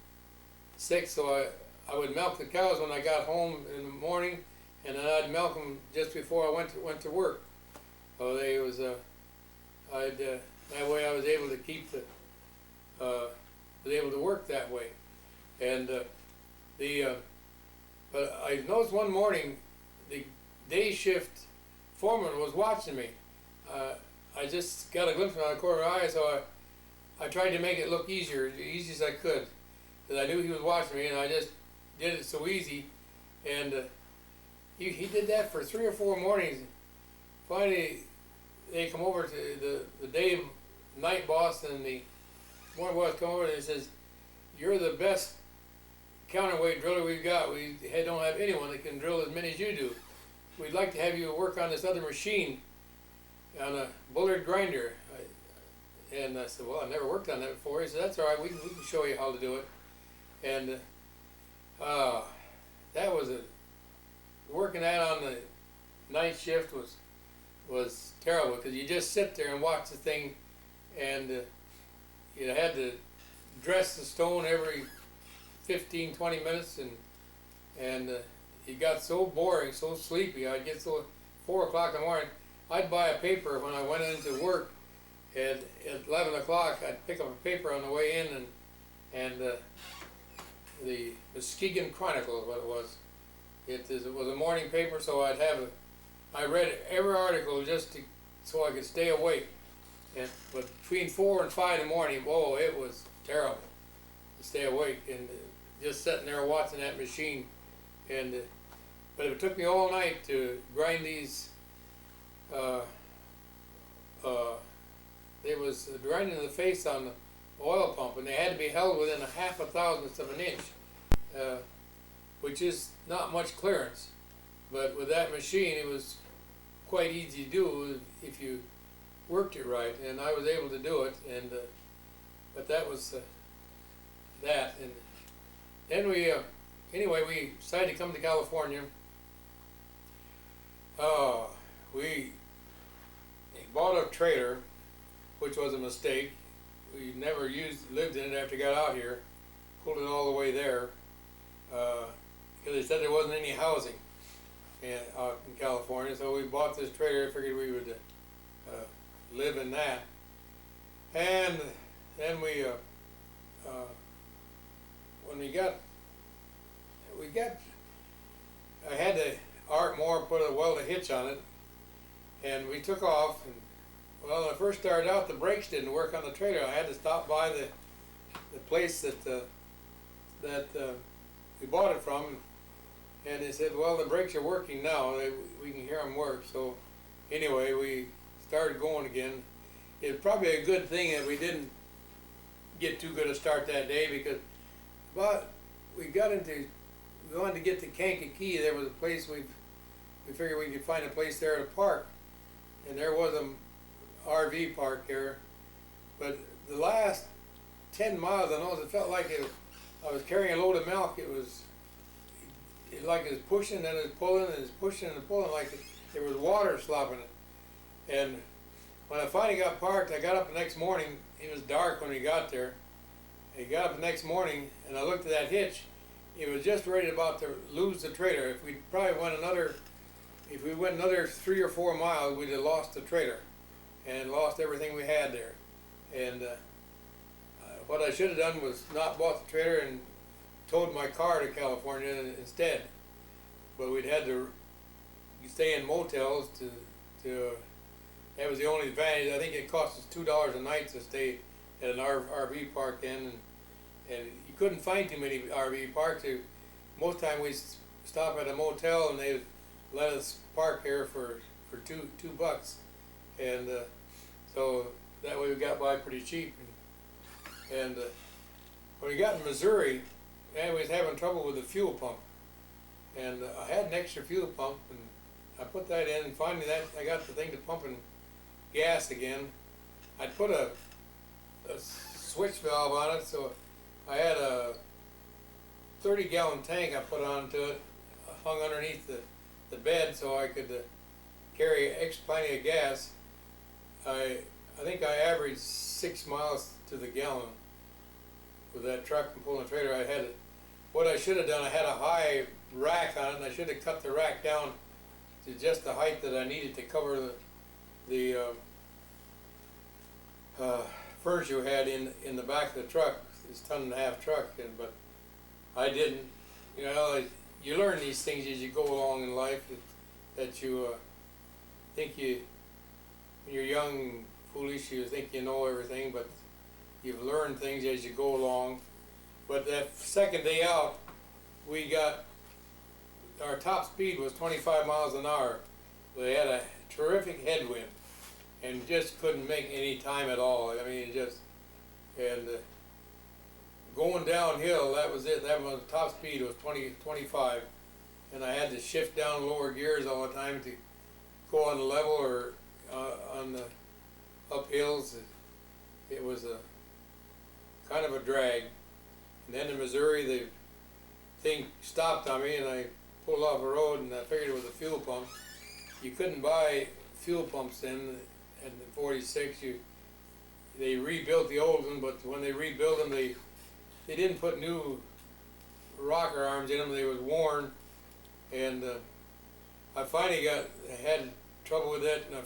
6, so I would milk the cows when I got home in the morning, and then I'd milk them just before I went to work. So that way I was able to keep was able to work that way. And but I noticed one morning the day shift foreman was watching me. I just got a glimpse of him out of the corner of my eye, so I tried to make it look easier, as easy as I could, because I knew he was watching me, and I just did it so easy. And he did that for 3 or 4 mornings. Finally, they come over to the day night boss and the morning boss come over and he says, "You're the best counterweight driller we've got. We don't have anyone that can drill as many as you do. We'd like to have you work on this other machine, on a bullard grinder." And I said, "Well, I've never worked on that before." He said, "That's all right. We can show you how to do it." And that was working that on the night shift was terrible, because you just sit there and watch the thing, and you had to dress the stone every 15-20 minutes, and it got so boring, so sleepy. I'd get so 4 o'clock in the morning, I'd buy a paper when I went into work. At 11 o'clock, I'd pick up a paper on the way in, and the Muskegon Chronicle is what it was. It was a morning paper, so I read every article just so I could stay awake. But between 4 and 5 in the morning, whoa, it was terrible to stay awake and just sitting there watching that machine. But it took me all night to grind these. It was grinding the face on oil pump, and they had to be held within a half a thousandth of an inch, which is not much clearance. But with that machine, it was quite easy to do if you worked it right, and I was able to do it. And but that was that. And then we anyway, we decided to come to California. We bought a trailer, which was a mistake. We never lived in it after we got out here. Pulled it all the way there because they said there wasn't any housing out in California. So we bought this trailer. Figured we would live in that. And then we when we got I had to Art Moore put a hitch on it, and we took off. And well, when I first started out, the brakes didn't work on the trailer. I had to stop by the place that we bought it from, and they said, well, the brakes are working now. We can hear them work. So anyway, we started going again. It's probably a good thing that we didn't get too good a start that day, because we wanted to get to Kankakee. There was a place we figured we could find a place there to park, and there was a RV park there. But the last 10 miles, I know it felt like I was carrying a load of milk. It was like it was pushing and it was pulling and it was pushing and pulling, like there was water slopping it. And when I finally got parked, I got up the next morning. It was dark when we got there. I got up the next morning and I looked at that hitch. It was just ready about to lose the trailer. If we went another 3 or 4 miles, we'd have lost the trailer and lost everything we had there. And what I should have done was not bought the trailer and towed my car to California instead. But we'd had to stay in motels that was the only advantage. I think it cost us $2 a night to stay at an RV park then, and you couldn't find too many RV parks. Most time we stop at a motel and they let us park there for $2, and so that way we got by pretty cheap. And when we got in Missouri, I was having trouble with the fuel pump, and I had an extra fuel pump, and I put that in, and finally I got the thing to pumping gas again. I put a switch valve on it, so I had a 30-gallon tank I put onto it, hung underneath the bed, so I could carry plenty of gas. I think I averaged 6 miles to the gallon with that truck and pulling the trailer. What I should have done, I had a high rack on it, and I should have cut the rack down to just the height that I needed to cover the furniture we had in the back of the truck, this 1.5-ton truck. But I didn't. You know, you learn these things as you go along in life, that you think when you're young, foolish, you think you know everything, but you've learned things as you go along. But that second day out, our top speed was 25 miles an hour. We had a terrific headwind and just couldn't make any time at all. I mean, going downhill, that was it. That was top speed was 25, and I had to shift down lower gears all the time to go on the level or on the uphills. It was a kind of a drag. And then in Missouri, the thing stopped on me, and I pulled off the road, and I figured it was a fuel pump. You couldn't buy fuel pumps then. In 46, they rebuilt the old one, but when they rebuilt them, they didn't put new rocker arms in them. They was worn, and I finally had trouble with that, and I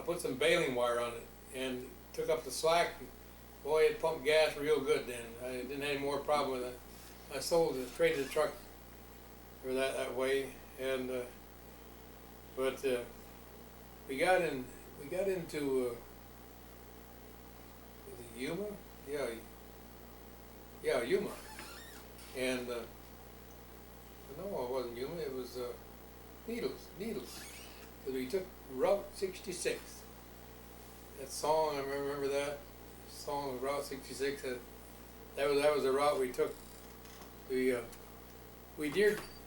put some baling wire on it and took up the slack. Boy, it pumped gas real good then. I didn't have any more problem with it. I traded the truck for that way, and but we got into was it Yuma? Yeah, Yuma. And no, it wasn't Yuma. It was Needles. Because we took Route 66. That song, I remember that. song of Route 66. That was the route we took. We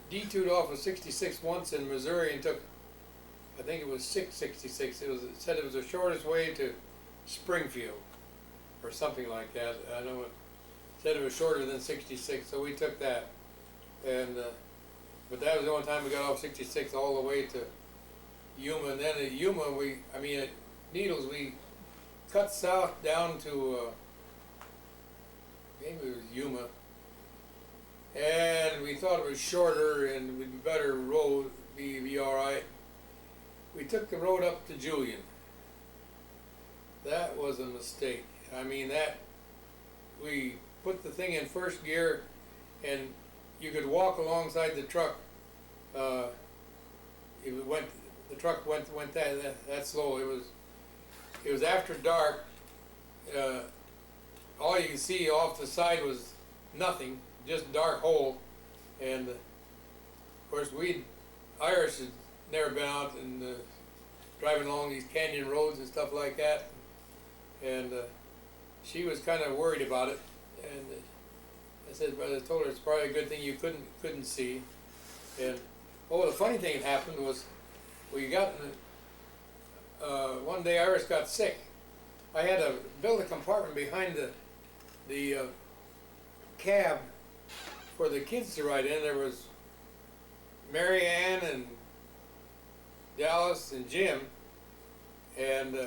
detoured off of 66 once in Missouri and took, I think it was 666. It said it was the shortest way to Springfield, or something like that. I know it said it was shorter than 66, so we took that. And but that was the only time we got off 66 all the way to Yuma. And then at Yuma, at Needles, we cut south down to maybe it was Yuma, and we thought it was shorter and we'd be better road, be all right. We took the road up to Julian. That was a mistake. We put the thing in first gear, and you could walk alongside the truck. The truck went that slow. It was after dark. All you could see off the side was nothing, just dark hole. And of course, Irish had never been out and driving along these canyon roads and stuff like that. And she was kind of worried about it. And I told her it's probably a good thing you couldn't see. And the funny thing that happened was we got one day Iris got sick. I had to build a compartment behind the cab for the kids to ride in. There was Mary Ann and Dallas and Jim, and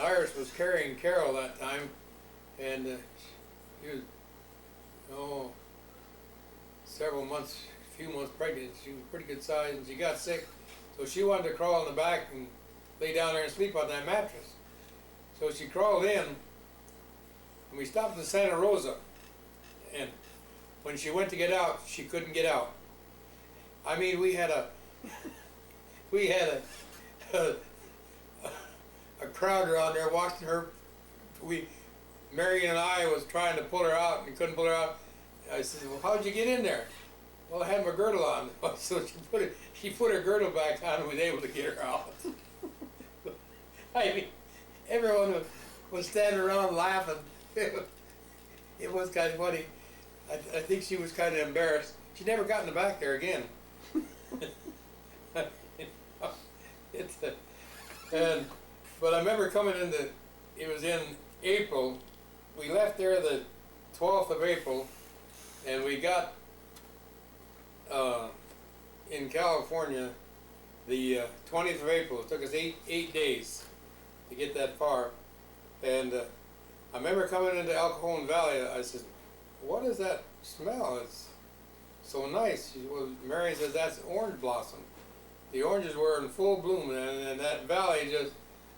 Iris was carrying Carol that time, and she was a few months pregnant. She was pretty good size, and she got sick, so she wanted to crawl in the back and lay down there and sleep on that mattress. So she crawled in, and we stopped in Santa Rosa, and when she went to get out, she couldn't get out. We had a crowd around there watching her. Mary and I was trying to pull her out and couldn't pull her out. I said, "Well, how'd you get in there?" "Well, I had my girdle on." So she put her girdle back on and was able to get her out. Everyone was standing around laughing. It was kind of funny. I think she was kind of embarrassed. She never got in the back there again. But I remember coming it was in April. We left there the 12th of April, and we got in California the 20th of April. It took us eight days to get that far. And I remember coming into El Cajon Valley. I said, "What is that smell? It's so nice." Mary says, "That's orange blossom." The oranges were in full bloom, and that valley just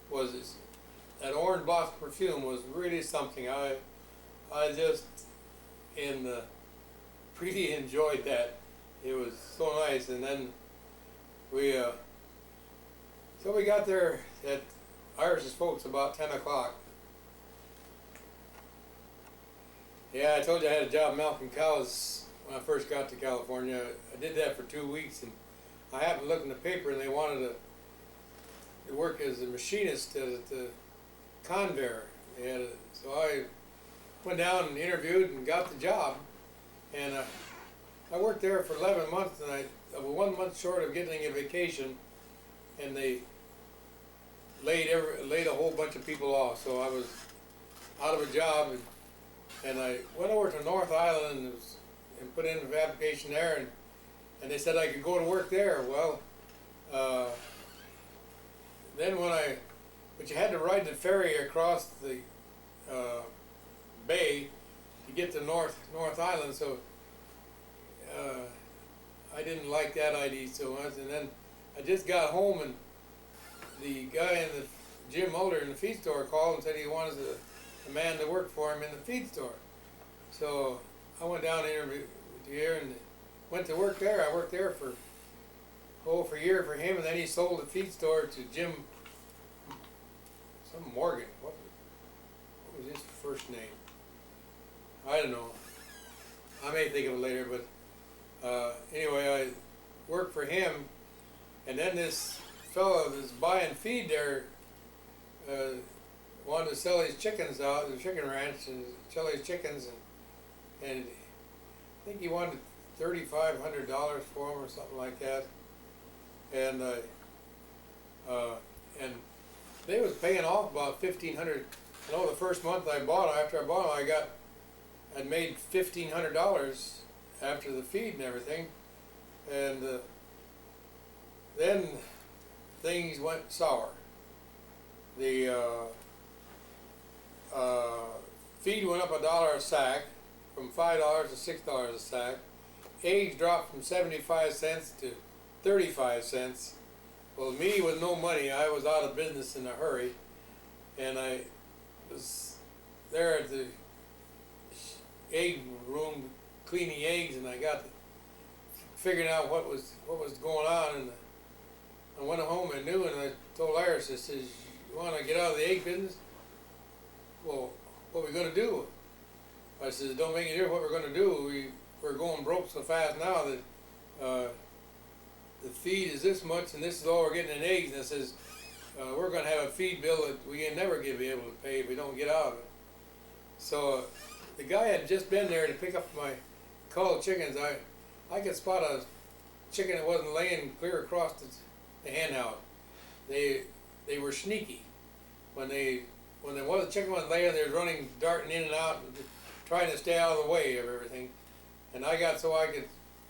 was, that orange blossom perfume was really something. I just really enjoyed that. It was so nice. And then we got there at Irish's folks about 10 o'clock. Yeah, I told you I had a job milking cows when I first got to California. I did that for 2 weeks, and I happened to look in the paper, and they wanted to work as a machinist at the conveyor. So I went down and interviewed and got the job, and I worked there for 11 months, and I was 1 month short of getting a vacation, and they laid a whole bunch of people off. So I was out of a job, and I went over to North Island and put in an application there, and they said I could go to work there. Well, then but you had to ride the ferry across the bay to get to North Island, so I didn't like that idea so much. And then I just got home, and the guy Jim Mulder in the feed store called and said he wanted a man to work for him in the feed store. So I went down and interviewed here and went to work there. I worked there for a year for him, and then he sold the feed store to Jim Morgan. What was his first name? I don't know. I may think of it later, but anyway, I worked for him, and then this fellow that's buying feed there wanted to sell his chickens out, the chicken ranch, and sell his chickens, and I think he wanted $3,500 for them or something like that, and and they was paying off about $1,500. You know, the first month I bought them, after I bought them, I'd made $1,500 after the feed and everything, and then things went sour. The feed went up $1 a sack, from $5 to $6 a sack. Eggs dropped from 75 cents to 35 cents. Well, me with no money, I was out of business in a hurry, and I was there at the egg room cleaning eggs, and I got figuring out what was going on, and I went home and knew, and I told Iris, I says, "You want to get out of the egg business?" "Well, what are we going to do?" I says, "It don't make any difference what we're going to do. We're going broke so fast now that the feed is this much, and this is all we're getting in eggs." And I says, "We're going to have a feed bill that we ain't never going to be able to pay if we don't get out of it." So the guy had just been there to pick up my culled chickens. I could spot a chicken that wasn't laying clear across the hen house. They were sneaky. When the chicken wasn't laying, they were running, darting in and out, and trying to stay out of the way of everything. And I got so I could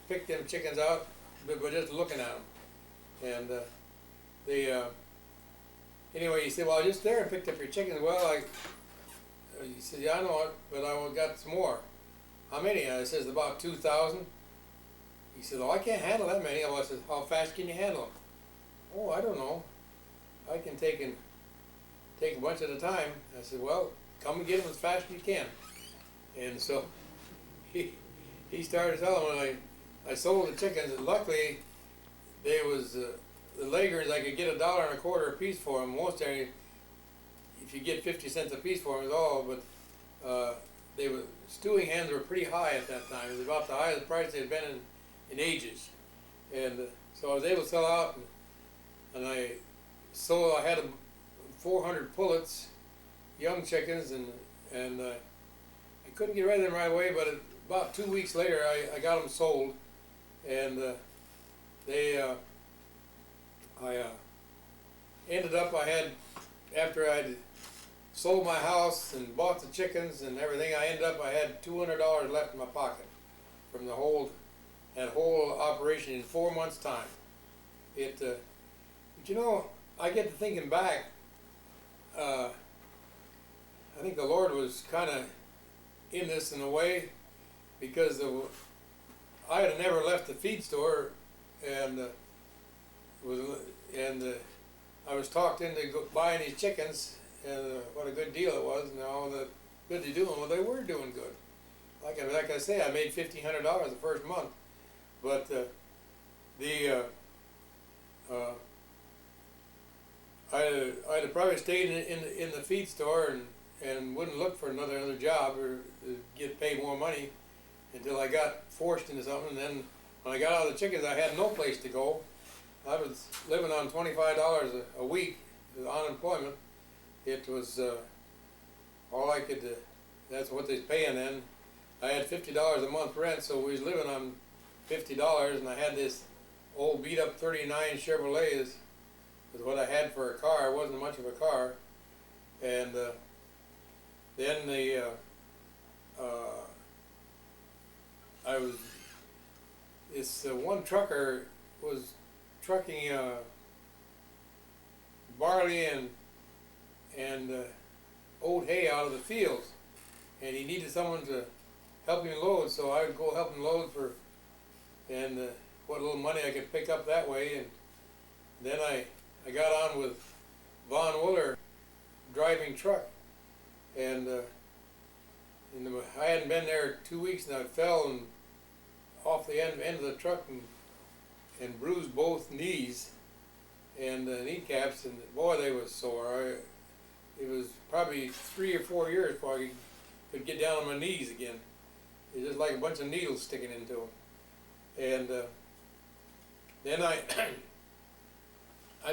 pick them chickens out by just looking at them. And anyway, he said, "Well, I just there and picked up your chickens." "Well, he said, "Yeah, I know it, but I got some more." "How many?" I says, "About 2,000. He said, "Oh, I can't handle that many." I said, "How fast can you handle them?" "Oh, I don't know. I can take a bunch at a time." I said, "Well, come and get them as fast as you can." And so he started selling them. I sold the chickens, and luckily they was the Leghorns. I could get $1.25 a piece for them. Most areas, if you get 50 cents a piece for them, is all. But stewing hens were pretty high at that time. It was about the highest price they had been in ages. And so I was able to sell out, and I had 400 pullets, young chickens, and I couldn't get rid of them right away. But about 2 weeks later, I got them sold, and I ended up, after I'd sold my house and bought the chickens and everything, I had $200 left in my pocket from that whole operation in 4 months' time. But you know, I get to thinking back, I think the Lord was kind of in this in a way, because I had never left the feed store, and I was talked into buying these chickens, and what a good deal it was, and all the good they doing. Well, they were doing good. Like I say, I made $1,500 the first month, but I'd have probably stayed in the feed store and wouldn't look for another job or get paid more money until I got forced into something. And then when I got out of the chickens, I had no place to go. I was living on $25 a week with unemployment. It was all I could. That's what they was paying then. I had $50 a month rent, so we was living on $50, and I had this old beat up '39 Chevrolet is what I had for a car. It wasn't much of a car, and then one trucker was trucking barley and old hay out of the fields, and he needed someone to help him load, so I would go help him load and what little money I could pick up that way. And then I got on with Von Wooler driving truck, and I hadn't been there 2 weeks, and I fell off the end of the truck and bruised both knees and kneecaps, and boy, they was sore. It was probably 3 or 4 years before I could get down on my knees again. It was just like a bunch of needles sticking into them. And then I'd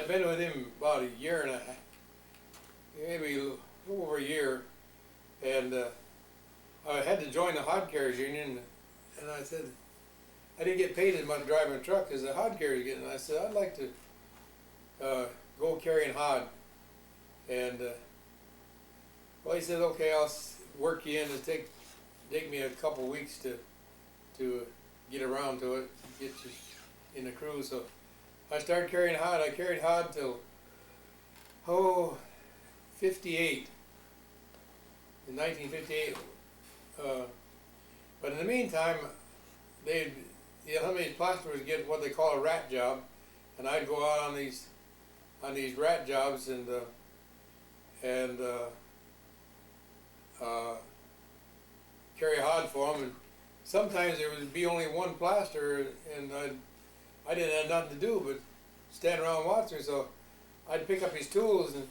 been with him about a year and a half, maybe over a year, and I had to join the hod carriers union, and I said, I didn't get paid as much driving a truck as the hod carriers get, and I said, I'd like to go carrying hod, and well, he said, okay, I'll work you in. It'll take me a couple weeks to get around to it, get you in the crew. So I started carrying hod. I carried hod till 58, in 1958. But in the meantime, the unlimited plasterers get what they call a rat job, and I'd go out on these rat jobs and carry hod for them. And sometimes there would be only one plaster, and I didn't have nothing to do but stand around watching. So I'd pick up his tools, and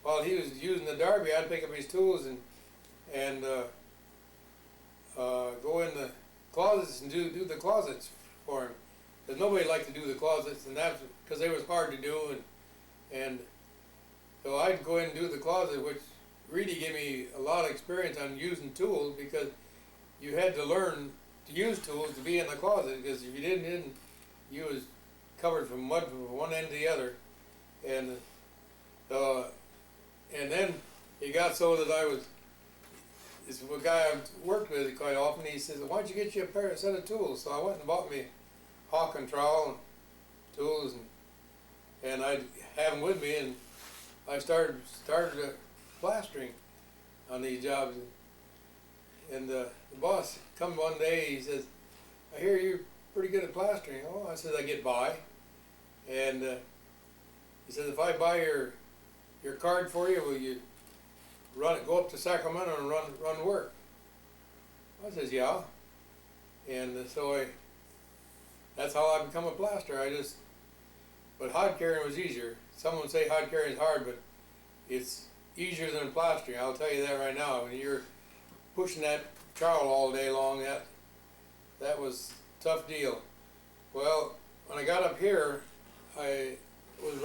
while he was using the derby, I'd pick up his tools and go in the closets and do the closets for him. Because nobody liked to do the closets, and that's because they was hard to do, and so I'd go in and do the closet, which really gave me a lot of experience on using tools, because you had to learn to use tools to be in the closet, because if you didn't, you was covered from mud from one end to the other. And then it got so that this guy I worked with quite often, he says, why don't you get you a set of tools? So I went and bought me hawk and trowel and tools, and I'd have them with me, and I started plastering on these jobs. And the boss come one day, he says, I hear you're pretty good at plastering. Oh, I said, I get by. And he says, if I buy your card for you, will you go up to Sacramento and run work? I says, yeah. And so that's how I become a plasterer. But hod carrying was easier. Someone would say hod carrying is hard, but it's easier than plastering. I'll tell you that right now. When you're pushing that trowel all day long, that was a tough deal. Well, when I got up here, I was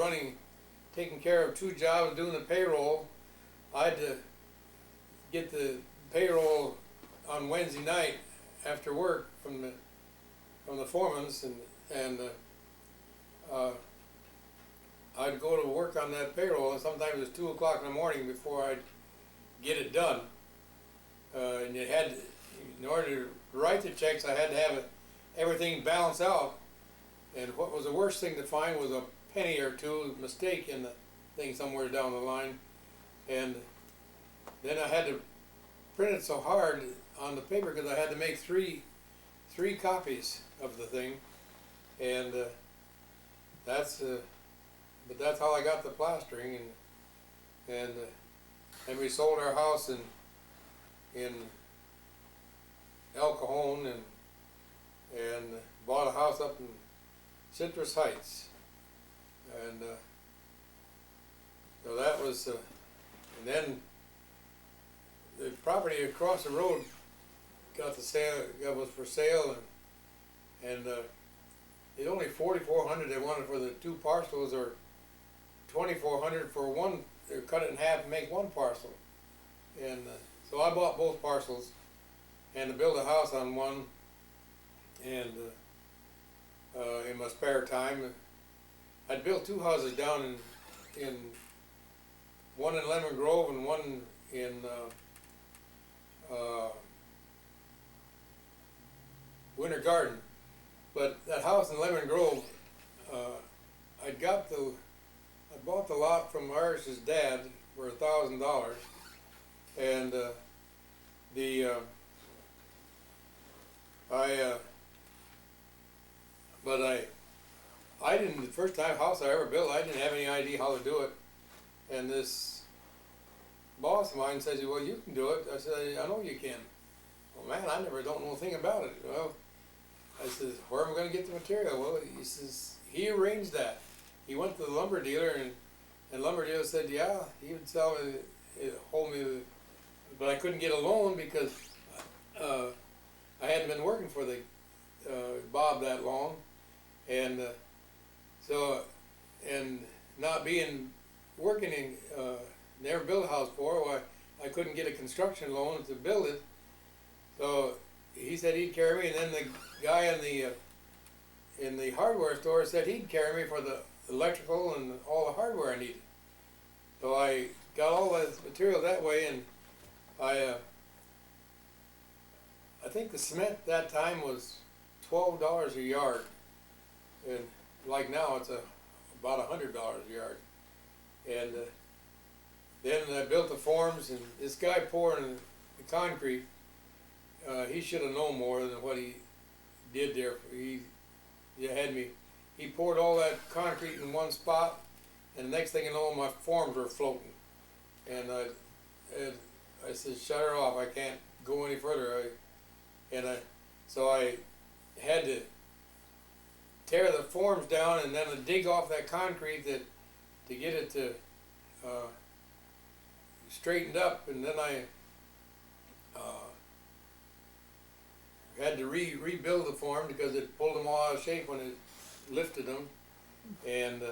taking care of two jobs, doing the payroll. I had to get the payroll on Wednesday night after work from the foremans, and I'd go to work on that payroll, and sometimes it was 2 o'clock in the morning before I'd get it done. And in order to write the checks, I had to have everything balanced out. And what was the worst thing to find was a penny or two mistake in the thing somewhere down the line. And then I had to print it so hard on the paper, because I had to make three copies of the thing, and that's how I got the plastering, and we sold our house in El Cajon, and bought a house up in Citrus Heights, and so that was, and then the property across the road was for sale, and it's only $4,400 they wanted for the two parcels, or $2,400 for one. They cut it in half and make one parcel, and so I bought both parcels and to build a house on one, and in my spare time I'd built two houses down in one in Lemon Grove and one in Winter Garden. But that house in Lemon Grove, I bought the lot from Irish's dad for $1,000, and I didn't, the first house I ever built, I didn't have any idea how to do it, and this boss of mine says, well, you can do it. I said, I know you can. Well, man, I don't know a thing about it. Well, I said, where am I going to get the material? Well, he says, he arranged that. He went to the lumber dealer, and lumber dealer said, yeah, he would sell me, hold me, but I couldn't get a loan because I hadn't been working for the Bob that long, and and not being working in, never built a house before. Why, I couldn't get a construction loan to build it. So he said he'd carry me, and then the guy in the hardware store said he'd carry me for the electrical and all the hardware I needed. So I got all that material that way, and I think the cement that time was $12 a yard, and like now it's about $100 a yard. And then I built the forms, and this guy pouring the concrete, he should have known more than what he did there. He poured all that concrete in one spot, and the next thing you know, my forms were floating. And I said, shut her off, I can't go any further. So I had to tear the forms down and then dig off that concrete to get it to straightened up, and then I had to rebuild the form because it pulled them all out of shape when it lifted them, and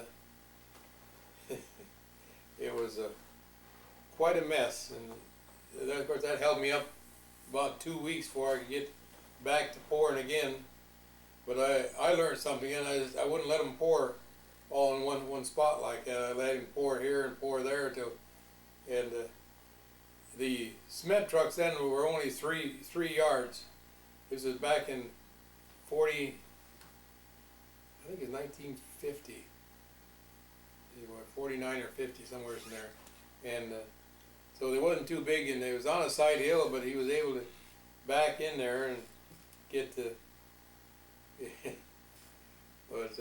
it was quite a mess. And of course that held me up about 2 weeks before I could get back to pouring again. But I learned something, and I wouldn't let them pour all in one spot like that. I let him pour here and pour there and the cement trucks then were only three yards. This was back in 40, I think it's 1950. It was 49 or 50, somewhere in there. And so they wasn't too big, and it was on a side hill, but he was able to back in there and get the. But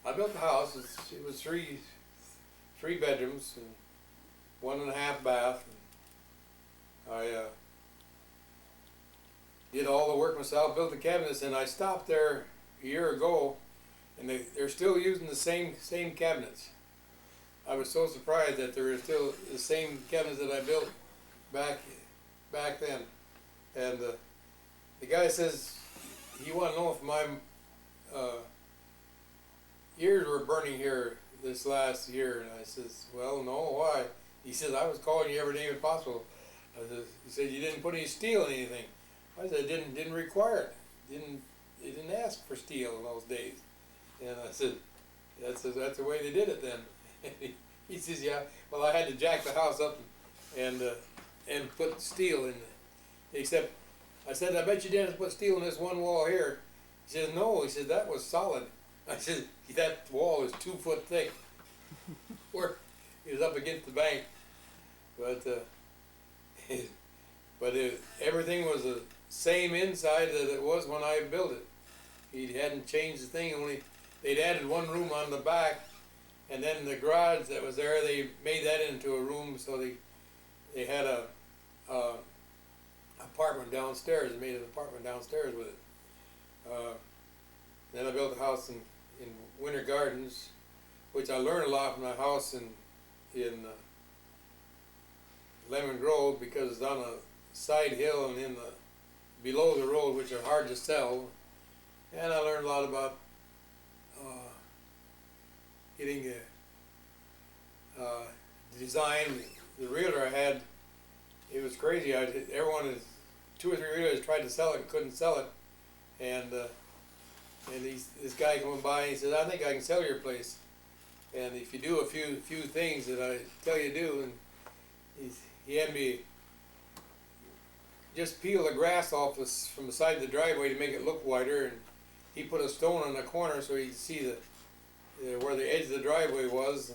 I built the house. It was three bedrooms and 1.5 bath. And I did all the work myself, built the cabinets, and I stopped there a year ago, and they're still using the same cabinets. I was so surprised that there are still the same cabinets that I built back then. And the guy says he wanted to know if my ears were burning here this last year, and I says, well, no, why? He says, I was calling you every name possible. He said, you didn't put any steel in anything. I said, didn't require it. They didn't ask for steel in those days. And I said, that's the way they did it then. He says, yeah, well, I had to jack the house up and put steel in it. Except, I said, I bet you didn't put steel in this one wall here. He says, no. He says, that was solid. I said, that wall is 2 foot thick. Where it was up against the bank. But everything was the same inside that it was when I built it. He hadn't changed the thing, only they'd added one room on the back, and then the garage that was there, they made that into a room, so they had a apartment downstairs. They made an apartment downstairs with it. Then I built a house in Winter Gardens, which I learned a lot from my house in Lemon Grove, because it's on a side hill and below the road, which are hard to sell. And I learned a lot about getting the design. The realtor I had, it was crazy. Everyone, 2 or 3 realtors tried to sell it and couldn't sell it. And this guy coming by, and he says, I think I can sell your place. And if you do a few things that I tell you to do, and he had me just peel the grass off from the side of the driveway to make it look wider, and he put a stone on the corner so you could see where the edge of the driveway was,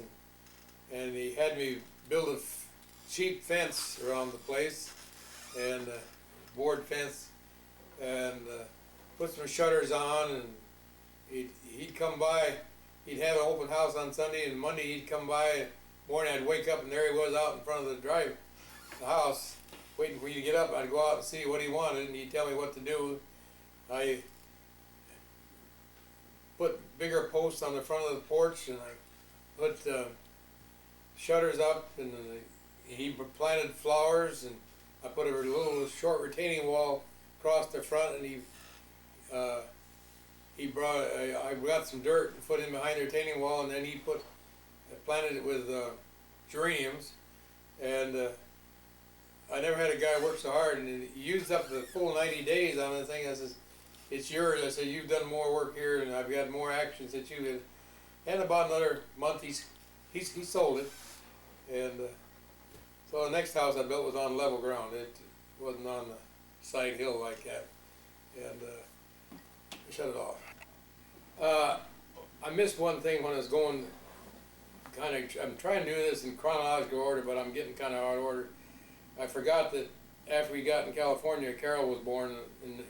and he had me build a sheep fence around the place, and board fence, and put some shutters on, and he'd come by. He'd have an open house on Sunday, and Monday he'd come by. Morning I'd wake up, and there he was out in front of the house, waiting for me to get up. I'd go out and see what he wanted, and he'd tell me what to do. I put bigger posts on the front of the porch, and I put shutters up, and he planted flowers, and I put a little short retaining wall across the front, and I got some dirt and put in behind the retaining wall, and then he planted it with geraniums, and I never had a guy work so hard, and he used up the full 90 days on the thing. I says, it's yours. I said, you've done more work here, and I've got more actions that you did. And about another month, he sold it. And so the next house I built was on level ground. It wasn't on the side hill like that. And shut it off. I missed one thing when I was going I'm trying to do this in chronological order, but I'm getting kind of out of order. I forgot that after we got in California, Carol was born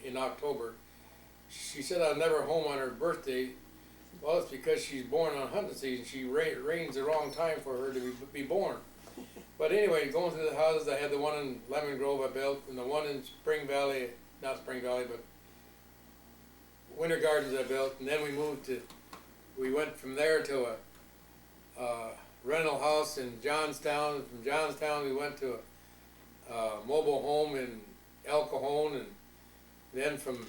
in October. She said I was never home on her birthday. Well, it's because she's born on hunting season. She rains the wrong time for her to be born. But anyway, going through the houses, I had the one in Lemon Grove I built, and the one in Spring Valley, not Spring Valley, but Winter Gardens I built, and then we went from there to a rental house in Johnstown. From Johnstown, we went to a mobile home in El Cajon, and then from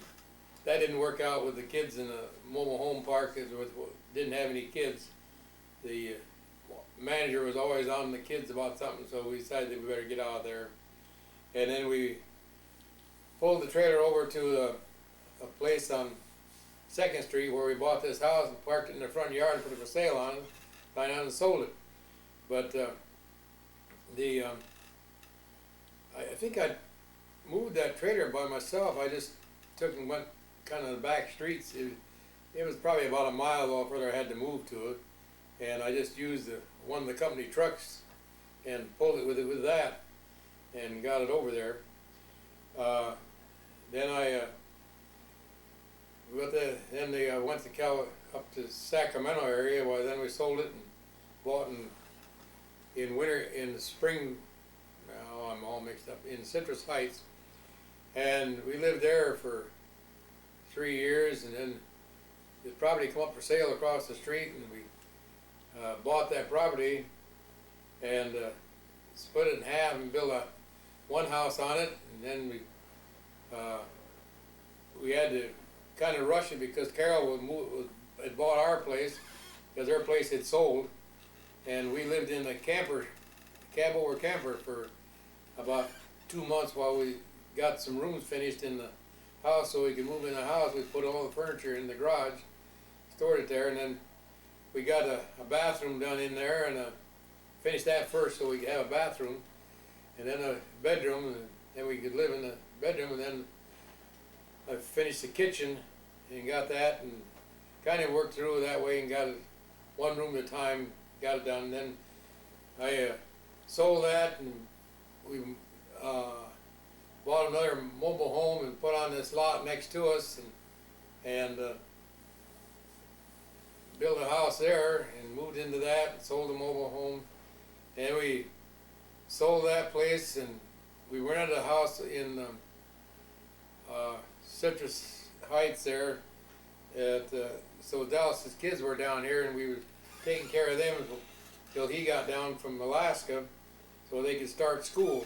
that didn't work out with the kids in the mobile home park. It didn't have any kids. The manager was always on the kids about something, so we decided that we better get out of there. And then we pulled the trailer over to a place on 2nd Street where we bought this house and parked it in the front yard and put it for sale on it, found out and sold it. But I think I moved that trailer by myself. I just took and went kind of the back streets. It was probably about a mile off further I had to move to it, and I just used one of the company trucks and pulled it with that and got it over there. Then I went up to Sacramento area. Well, then we sold it and bought in the spring. Oh, I'm all mixed up. In Citrus Heights, and we lived there for 3 years, and then the property come up for sale across the street, and we bought that property and split it in half and built one house on it, and then we had to kind of rush it because Carol had bought our place because her place had sold, and we lived in a cab over camper for about 2 months while we got some rooms finished in the house so we could move in the house. We put all the furniture in the garage, stored it there, and then we got a bathroom done in there, and finished that first so we could have a bathroom, and then a bedroom, and then we could live in the bedroom, and then I finished the kitchen and got that, and kind of worked through that way and got it one room at a time, got it done. And then I sold that, and we bought another mobile home and put on this lot next to us, and built a house there and moved into that and sold the mobile home. And we sold that place, and we rented a house in Citrus Heights there. So Dallas's kids were down here, and we were taking care of them until he got down from Alaska so they could start school.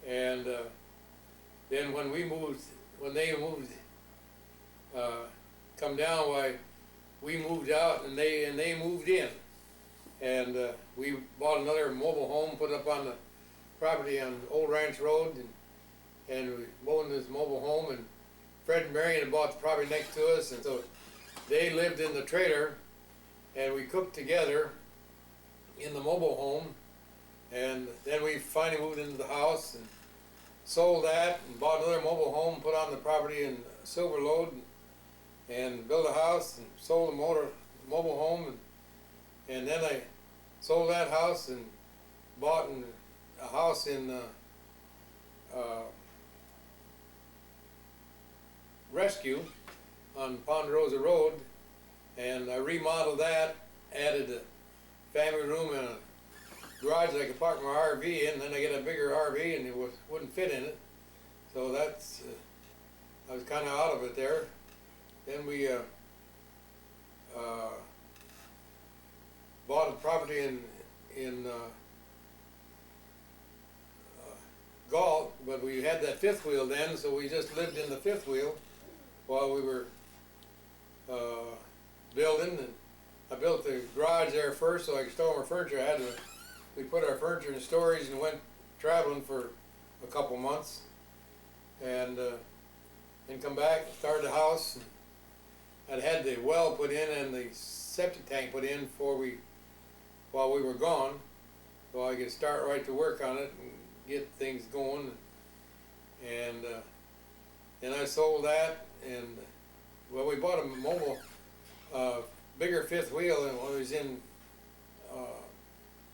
And then when they moved, come down, why we moved out and they moved in. And we bought another mobile home, put up on the property on Old Ranch Road, and we owned this mobile home, and Fred and Marion had bought the property next to us, and so they lived in the trailer, and we cooked together in the mobile home. And then we finally moved into the house and sold that and bought another mobile home, put on the property in Silver Lode, and built a house and sold a mobile home, and then I sold that house and bought a house in Rescue on Ponderosa Road, and I remodeled that, added a family room and a garage that I could park my RV in, and then I get a bigger RV and it wouldn't fit in it. So that's, I was kind of out of it there. Then we bought a property in Galt, but we had that fifth wheel then, so we just lived in the fifth wheel while we were building. And I built the garage there first so I could store my furniture. We put our furniture in storage and went traveling for a couple months, and then come back, started the house. I'd had the well put in and the septic tank put in while we were gone, so I could start right to work on it and get things going. And then I sold that, and well, we bought a mobile, bigger fifth wheel, and when I was in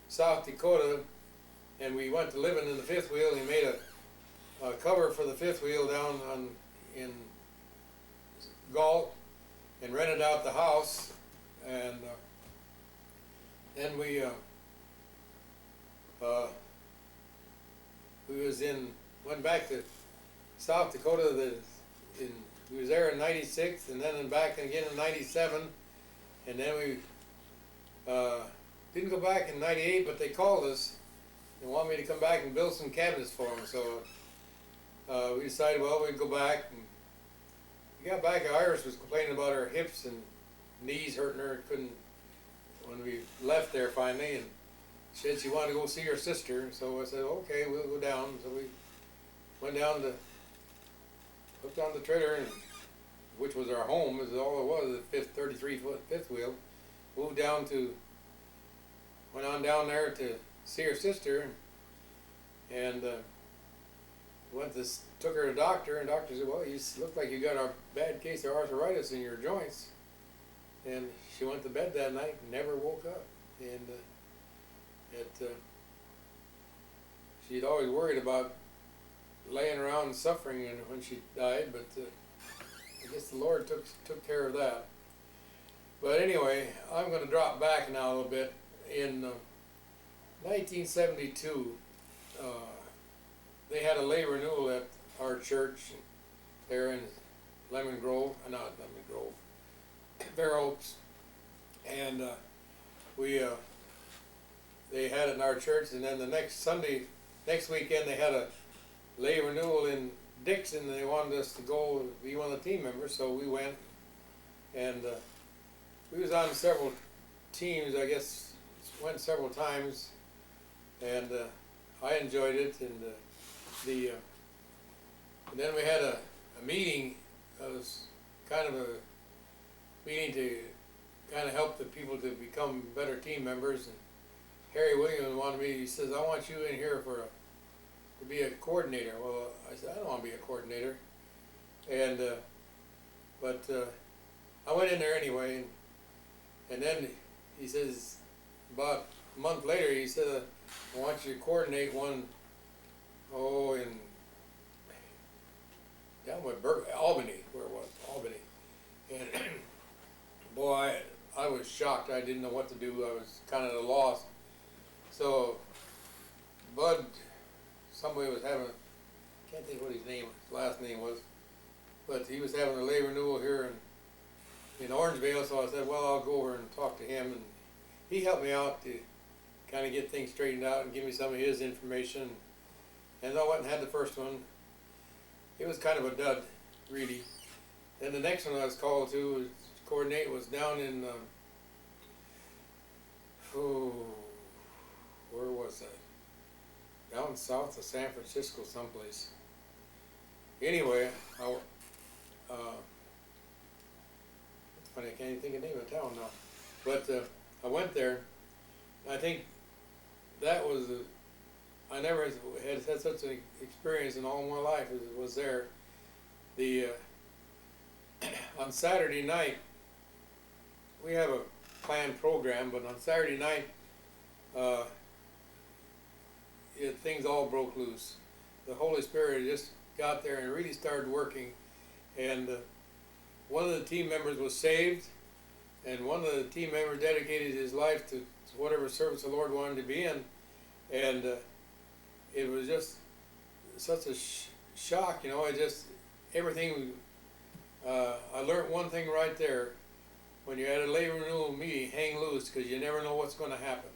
South Dakota, and we went to living in the fifth wheel. And he made a cover for the fifth wheel down in Galt, and rented out the house. And then we went back to South Dakota. We was there in '96, and then back again in '97, and then we didn't go back in '98, but they called us and wanted me to come back and build some cabinets for them. So we decided, well, we'd go back. And we got back, Iris was complaining about her hips and knees hurting her. Couldn't, when we left there finally, and she said she wanted to go see her sister. So I said, okay, we'll go down. So we went down to, hooked on the trailer, and which was our home, is all it was, a 33-foot fifth wheel. Moved down to, went on down there to see her sister, and took her to the doctor, and the doctor said, well, you look like you got a bad case of arthritis in your joints. And she went to bed that night and never woke up. And she'd always worried about laying around and suffering and when she died, but I guess the Lord took care of that. But anyway, I'm going to drop back now a little bit. In 1972, they had a lay renewal at our church there in Lemon Grove, not Lemon Grove, Fair Oaks, and they had it in our church. And then the next weekend, they had a lay renewal in Dixon, and they wanted us to go be one of the team members, so we went, and we was on several teams, I guess, went several times, and I enjoyed it. And and then we had a meeting. It was kind of a meeting to kind of help the people to become better team members. And Harry Williams wanted me, he says, I want you in here to be a coordinator. Well, I said, I don't want to be a coordinator. And but I went in there anyway, and then he says, about a month later, he said, I want you to coordinate one, in down by Albany, where it was, Albany. And boy, I was shocked. I didn't know what to do. I was kind of at a loss. So Bud, somebody was having, can't think what his last name was, but he was having a lay renewal here in Orangevale. So I said, well, I'll go over and talk to him, and he helped me out to kind of get things straightened out and give me some of his information. And I went and had the first one. It was kind of a dud, really. Then the next one I was called to coordinate was down in, where was that? Down south of San Francisco someplace. Anyway, it's funny, I can't even think of the name of the town now. But I went there. I think that was, I never had such an experience in all my life as it was there. On Saturday night, we have a planned program, but on Saturday night, things all broke loose. The Holy Spirit just got there and really started working, and one of the team members was saved, and one of the team members dedicated his life to whatever service the Lord wanted to be in, and it was just such a shock, you know. Everything. I learned one thing right there: when you're at a lay renewal meeting, hang loose, because you never know what's going to happen.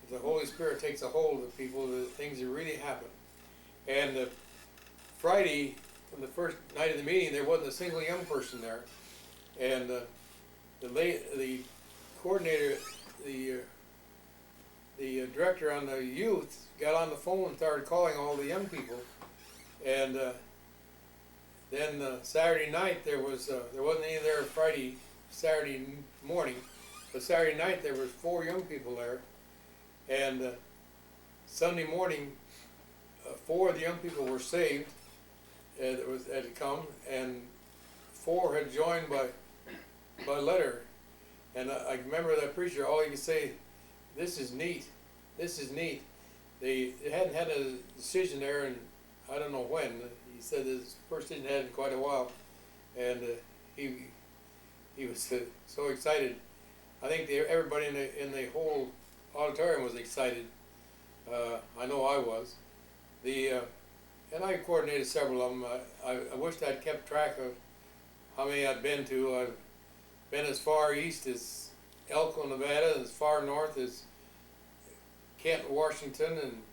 If the Holy Spirit takes a hold of people, the things that really happen. And Friday, on the first night of the meeting, there wasn't a single young person there, and the coordinator, the director on the youth, got on the phone and started calling all the young people And then Saturday night there wasn't any there Saturday morning, but Saturday night there was 4 young people there, and Sunday morning 4 of the young people were saved, and had come, and 4 had joined by letter. And I remember that preacher, all he could say, "This is neat, this is neat." They hadn't had a decision there, and I don't know when. He said his first decision had in quite a while, and he was so excited. I think everybody in the whole auditorium was excited. I know I was. And I coordinated several of them. I wished I'd kept track of how many I'd been to. I've been as far east as Elko, Nevada, and as far north as Kent, Washington, and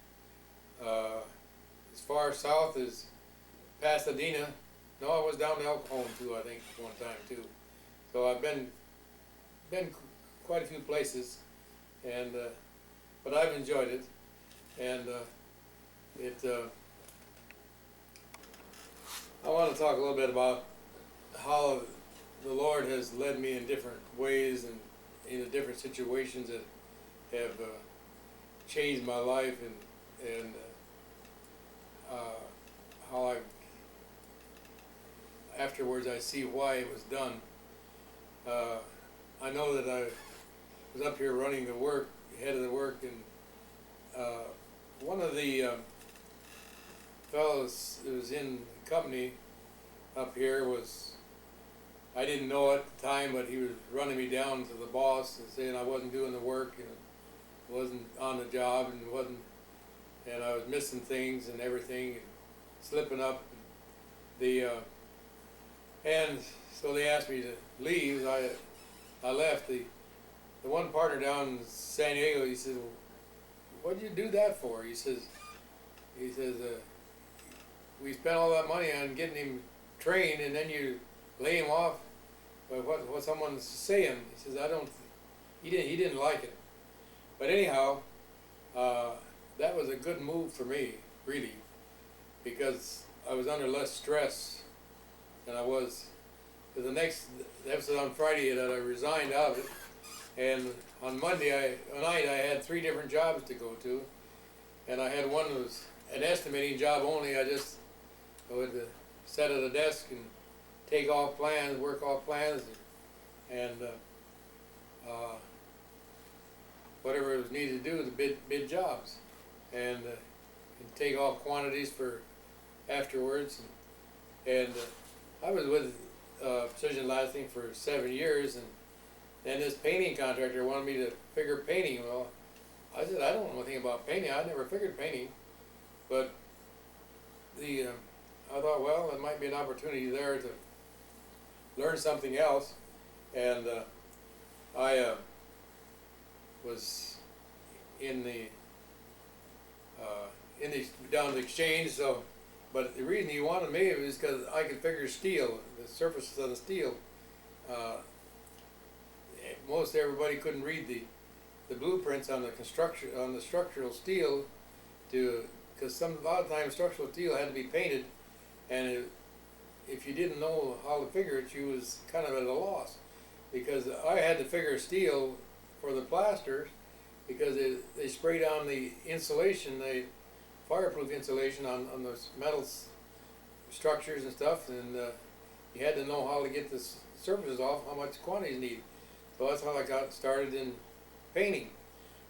as far south as Pasadena. No, I was down to El Cajon too, I think, one time too. So I've been quite a few places, and but I've enjoyed it, and I want to talk a little bit about how the Lord has led me in different ways and in different situations that have changed my life, and how afterwards I see why it was done. I know that I was up here running the work, head of the work, and one of the fellows that was in the company up here was, I didn't know at the time, but he was running me down to the boss and saying I wasn't doing the work and wasn't on the job and I was missing things and everything and slipping up. And so they asked me to leave. I left. The one partner down in San Diego, he said, "What'd you do that for?" He says, "We spent all that money on getting him trained, and then you lay him off by what someone's saying." He says, he didn't like it. But anyhow, that was a good move for me, really, because I was under less stress than I was. The next episode on Friday that I resigned out of it, and on Monday night I had 3 different jobs to go to, and I had one that was an estimating job only. I would sit at a desk and take off plans, work off plans, and whatever was needed to do, the bid jobs, and take off quantities for afterwards. And I was with Precision Lasting for 7 years, and then this painting contractor wanted me to figure painting. Well, I said, I don't know anything about painting. I never figured painting, but I thought, well, there might be an opportunity there to learn something else, and I was in the down at the exchange. So, but the reason he wanted me was because I could figure steel, the surfaces of the steel. Most everybody couldn't read the blueprints on the structural steel, because a lot of times structural steel had to be painted, and if you didn't know how to figure it, you was kind of at a loss, because I had to figure steel for the plasters, because they sprayed on the insulation, the fireproof insulation on those metal structures and stuff, and you had to know how to get the surfaces off, how much quantities needed. So that's how I got started in painting.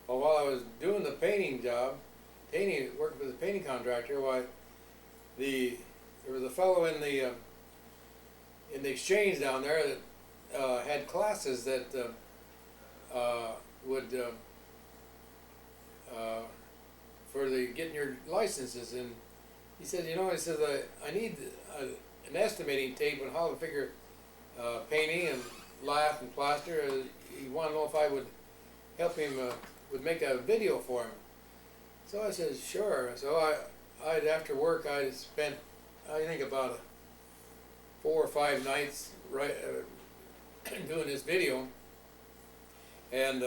Well, while I was doing the painting job, working for the painting contractor, there was a fellow in the exchange down there that had classes that would for getting your licenses, and he said, I need an estimating tape on how to figure painting and lath and plaster. He wanted to know if I would help him, would make a video for him. So I said, sure. So after work, I spent, I think, about 4 or 5 nights doing this video, and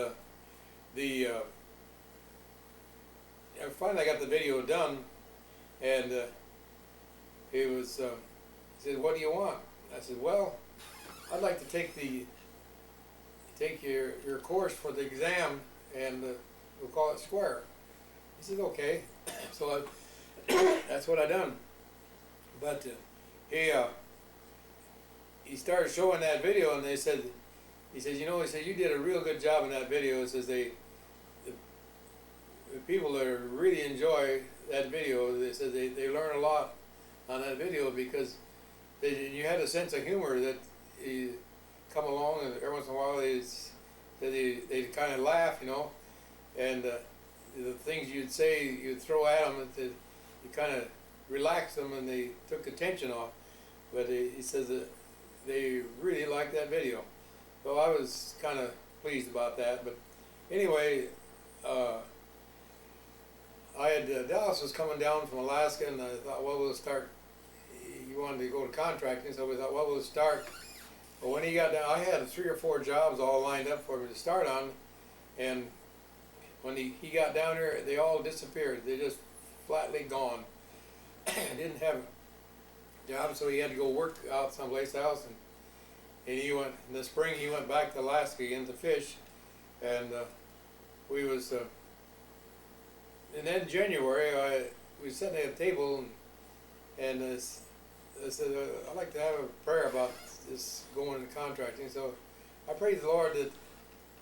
finally I got the video done, and he said, "What do you want?" I said, "Well, I'd like to take your course for the exam, and we'll call it square." He said, "Okay." So that's what I done. But he started showing that video, and he said, "You did a real good job in that video." He says the people that really enjoy that video, they said they learn a lot on that video because you had a sense of humor that you come along, and every once in a while they kind of laugh, and the things you'd say, you'd throw at them, you kind of relaxed them, and they took the tension off. But he says that they really liked that video. So I was kind of pleased about that. But anyway, Dallas was coming down from Alaska, and I thought, well, we'll start. He wanted to go to contracting, so we thought, well, we'll start. But when he got down, I had 3 or 4 jobs all lined up for me to start on, and when he got down there, they all disappeared. They just flatly gone. Didn't have a job, so he had to go work out someplace else. And he went in the spring. He went back to Alaska again to fish, and we was. And then January, we was sitting at a table, and I said, I'd like to have a prayer about this going into contracting. So I prayed to the Lord that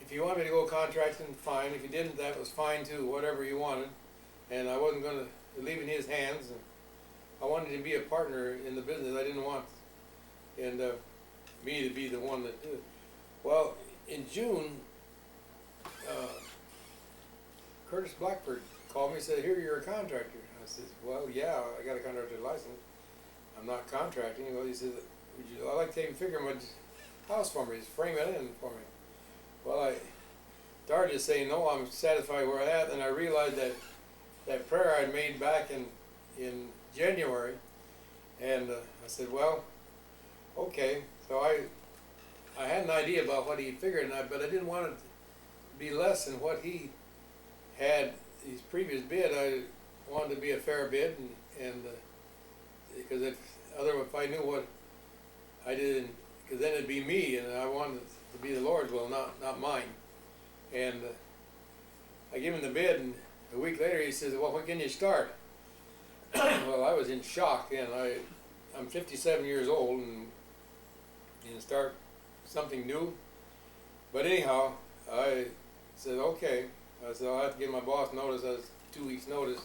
if you want me to go contracting, fine. If you didn't, that was fine too, whatever you wanted. And I wasn't going to leave in his hands. And I wanted to be a partner in the business. I didn't want me to be the one that did it. Well, in June, Curtis Blackford called me and said, "Here, you're a contractor." I said, "Well, yeah, I got a contractor license. I'm not contracting." Well, he said, "I'd like to take and figure my house for me, just frame it in for me." Well, I started to say, "No, I'm satisfied where I'm at," and I realized that prayer I'd made back in January, and I said, "Well, okay." So I had an idea about what he figured, but I didn't want it to be less than what he had his previous bid. I wanted to be a fair bid, and because if I knew what I did, because then it'd be me, and I wanted it to be the Lord's will, not mine. And I gave him the bid, and a week later he says, "Well, when can you start?" Well, I was in shock, and I'm 57 years old, and start something new. But anyhow, I said, okay. I said, I'll have to give my boss notice. I was 2 weeks notice.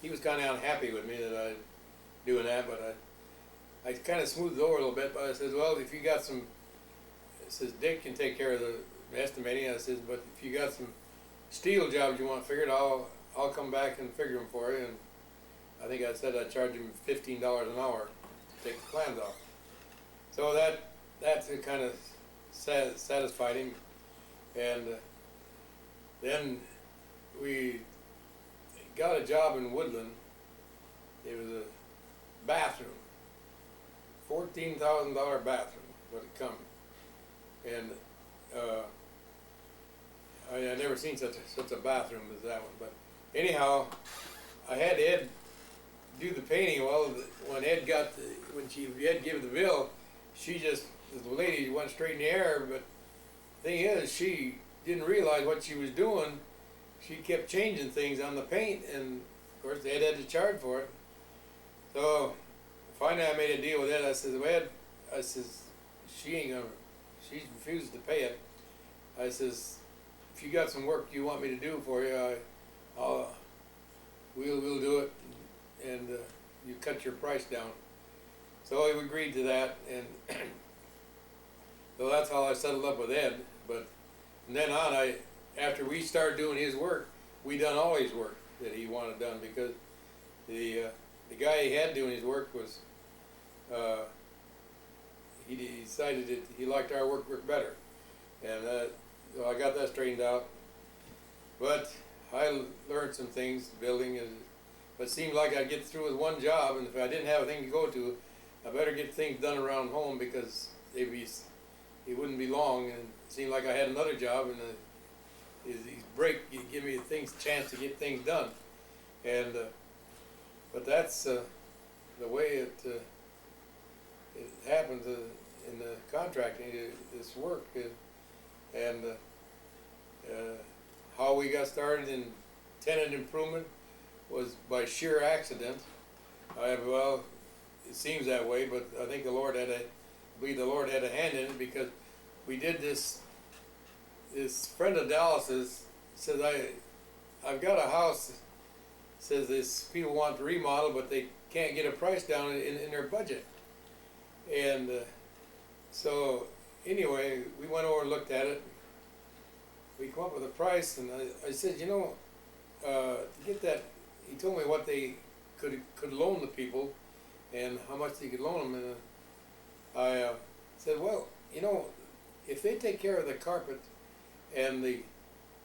He was kind of unhappy with me that I doing that, but I kind of smoothed it over a little bit. But I said, well, if you got some, it says Dick can take care of the estimating. I said, but if you got some steel jobs you want figured, I'll come back and figure them for you. And I think I said I'd charge him $15 an hour to take the plans off. So that's kind of satisfied him. And then we got a job in Woodland. It was a bathroom, $14,000 bathroom, what it come. And I never seen such a bathroom as that one. But anyhow, I had Ed do the painting. Well, when Ed gave the bill, the lady went straight in the air. But the thing is, she didn't realize what she was doing. She kept changing things on the paint, and of course Ed had to charge for it. So finally I made a deal with Ed. I said, well, Ed, I says, she refuses to pay it. I says, if you got some work you want me to do for you, we'll do it, and you cut your price down. So he agreed to that, and so that's how I settled up with Ed. But from then on, after we started doing his work, we done all his work that he wanted done, because the guy he had doing his work was he decided that he liked our work better, and so I got that straightened out. But I learned some things building, but it seemed like I'd get through with one job, and if I didn't have a thing to go to, I better get things done around home, because it wouldn't be long. And it seemed like I had another job, and his break give me a chance to get things done. And but that's the way it happens in the contracting, this work, and how we got started in tenant improvement was by sheer accident. Well, it seems that way, but I think the Lord had a hand in it, because we did this. This friend of Dallas's says, I've got a house. Says this people want to remodel, but they can't get a price down in their budget. And so anyway, we went over and looked at it. We come up with a price, and I said, to get that, he told me what they could loan the people and how much they could loan them. And I said, well, if they take care of the carpet and the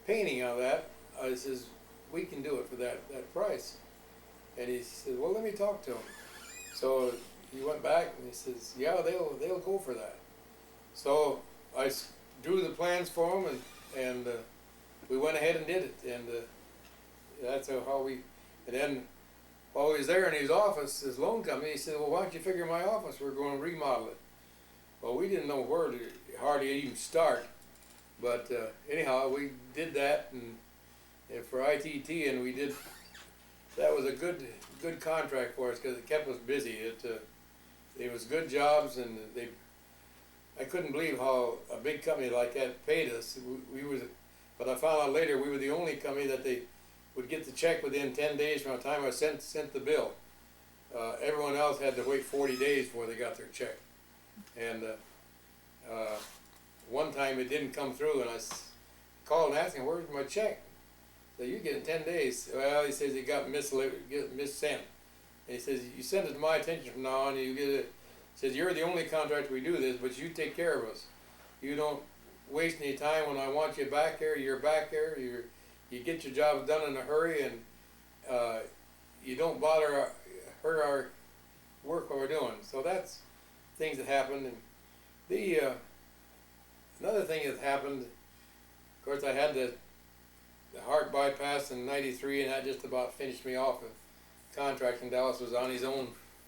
painting of that, I says, we can do it for that price. And he said, well, let me talk to him. So he went back and he says, yeah, they'll go for that. So I drew the plans for him, and we went ahead and did it. And that's how we. And then while he was there in his office, his loan company, he said, well, why don't you figure my office? We're going to remodel it. Well, we didn't know where to hardly even start. But anyhow, we did that, and for ITT, and we did. That was a good contract for us, because it kept us busy. It was good jobs, and I couldn't believe how a big company like that paid us. But I found out later we were the only company that they would get the check within 10 days from the time I sent the bill. Everyone else had to wait 40 days before they got their check. And one time it didn't come through, and I called and asked him, where's my check? So you get it in 10 days. Well, he says it got missent. And he says, you send it to my attention from now on, and you get it. He says, you're the only contractor we do this, but you take care of us. You don't waste any time. When I want you back here, you're back here. You get your job done in a hurry, and you don't bother hurt our work what we're doing. So that's things that happened. And another thing that happened, of course, I had the heart bypass in '93, and that just about finished me off. Contracting Dallas was on his own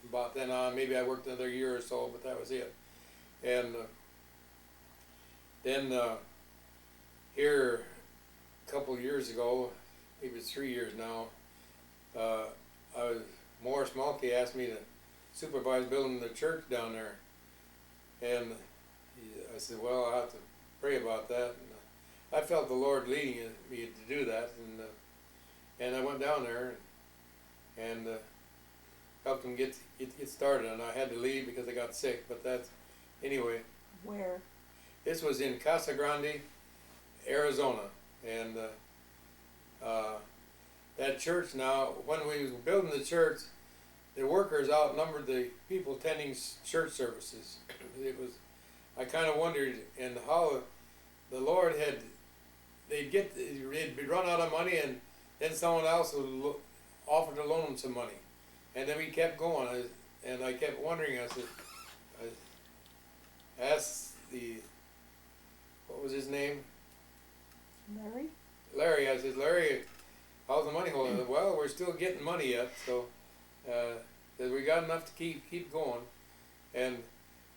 about then on. Maybe I worked another year or so, but that was it. And then here a couple years ago, maybe it's 3 years now, Morris Mulkey asked me to supervise building the church down there. And I said, well, I'll have to pray about that. And I felt the Lord leading me to do that, and I went down there and helped them get started. And I had to leave because I got sick. But that's anyway. Where? This was in Casa Grande, Arizona, and that church. Now, when we was building the church, the workers outnumbered the people attending church services. I kind of wondered, and how the Lord they'd run out of money, and then someone else would offer to loan them some money, and then we kept going. I kept wondering. I asked what was his name? Larry? Larry. I said, Larry, how's the money holding? Well, we're still getting money yet, so we got enough to keep going. And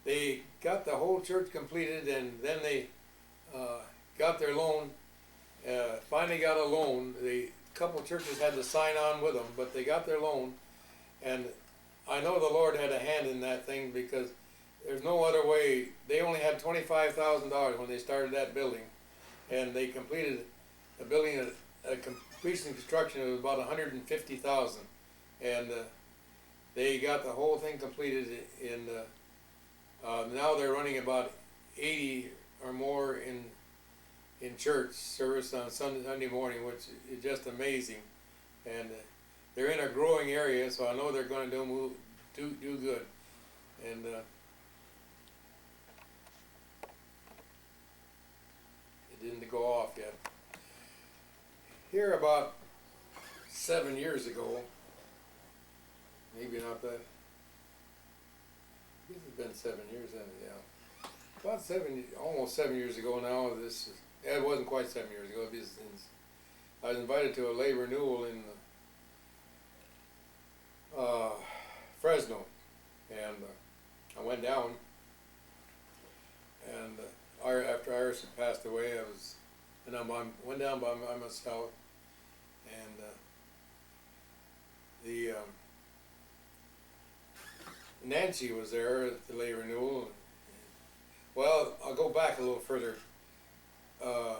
they got the whole church completed, and then they got their loan. Finally got a loan. A couple churches had to sign on with them, but they got their loan. And I know the Lord had a hand in that thing, because there's no other way. They only had $25,000 when they started that building, and they completed a building at a completion construction of about $150,000, and they got the whole thing completed. In now they're running about 80 or more in church service on Sunday morning, which is just amazing. And they're in a growing area, so I know they're going to do good. And it didn't go off yet. Here about 7 years ago, maybe not that. This has been 7 years, hasn't it? Yeah. About almost 7 years ago now. It wasn't quite 7 years ago. I was invited to a lay renewal in Fresno, and I went down, and after Iris had passed away, went down by myself, and Nancy was there at the lay renewal. Well, I'll go back a little further. The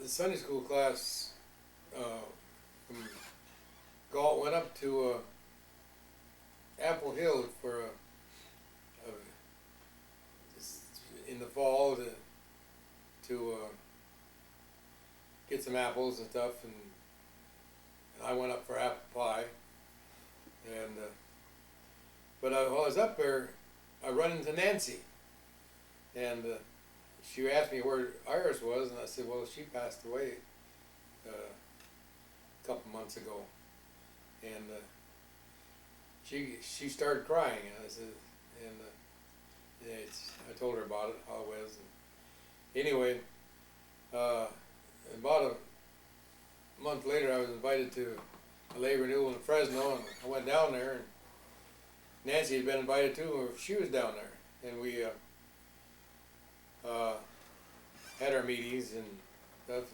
Sunday school class from Galt went up to Apple Hill for in the fall to get some apples and stuff, and I went up for apple pie. And while I was up there, I run into Nancy, and she asked me where Iris was, and I said, well, she passed away a couple months ago. And she started crying, and I said, and I told her about it, how it was. And anyway, about a month later, I was invited to a lay renewal in Fresno, and I went down there, and Nancy had been invited too. She was down there, and we had our meetings and stuff.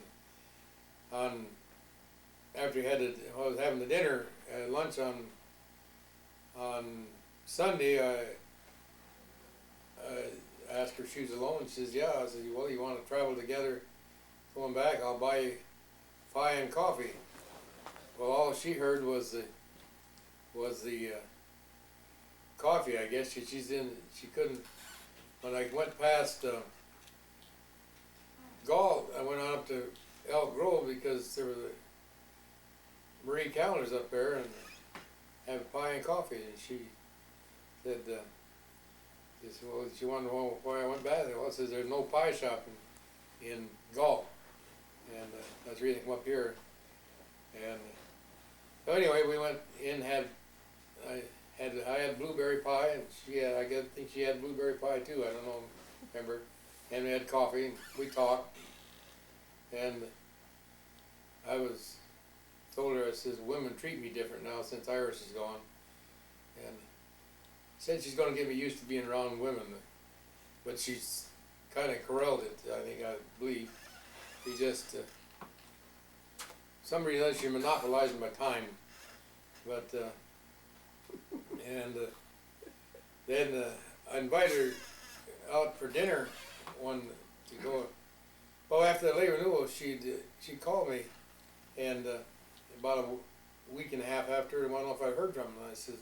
After I was having the dinner at lunch on Sunday, I asked her if she was alone. She says, yeah. I said, well, you want to travel together going back? I'll buy you pie and coffee. Well, all she heard was the coffee, I guess. She couldn't. When I went past Galt, I went on up to Elk Grove because there was Marie Callender's up there and have pie and coffee, and she said, well, she wanted to know why I went back there. Well, it says there's no pie shop in Galt, and that's the reason I come up here. And so anyway, we went in, I had blueberry pie, and I think she had blueberry pie too. I don't know, remember. And we had coffee, and we talked. And I told her, I says, women treat me different now since Iris is gone. And said she's going to get me used to being around women, but she's kind of corralled it. I believe. She just some reason she monopolizing my time, but then I invited her out for dinner to go. Oh, after the lay renewal, she called me, and about a week and a half after, I wanted to know if I heard from her. And I said,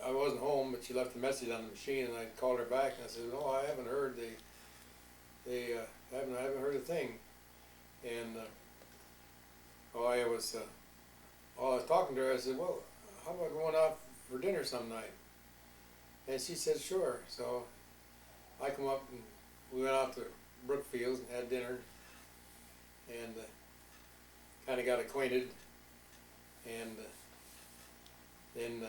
I wasn't home, but she left a message on the machine, and I called her back, and I said, no, I haven't heard. I haven't heard a thing. And while I was talking to her, I said, well, how about going out for dinner some night? And she said, sure. So I come up, and we went out to Brookfield and had dinner, and kind of got acquainted, and then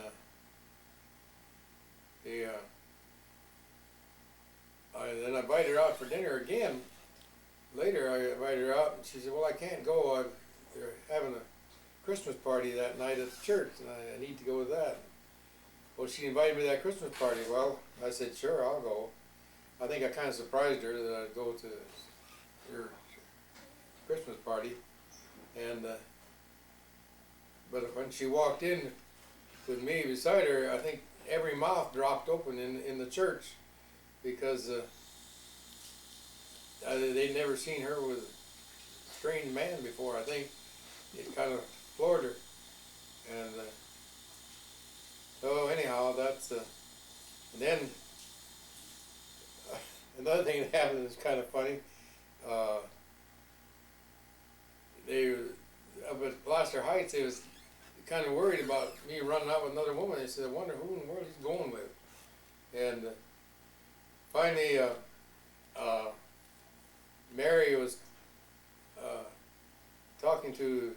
I invited her out for dinner again. Later, I invited her out, and she said, well, I can't go. They're having a Christmas party that night at the church, and I need to go to that. Well, she invited me to that Christmas party. Well, I said, sure, I'll go. I think I kind of surprised her that I'd go to her Christmas party. And but when she walked in with me beside her, I think every mouth dropped open in the church, because they'd never seen her with a strange man before. I think it kind of floored her. And so anyhow, that's and then another thing that happened is kind of funny. They up at Plaster Heights, they was kind of worried about me running out with another woman. They said, I wonder who in the world he's going with. And finally, Mary was talking to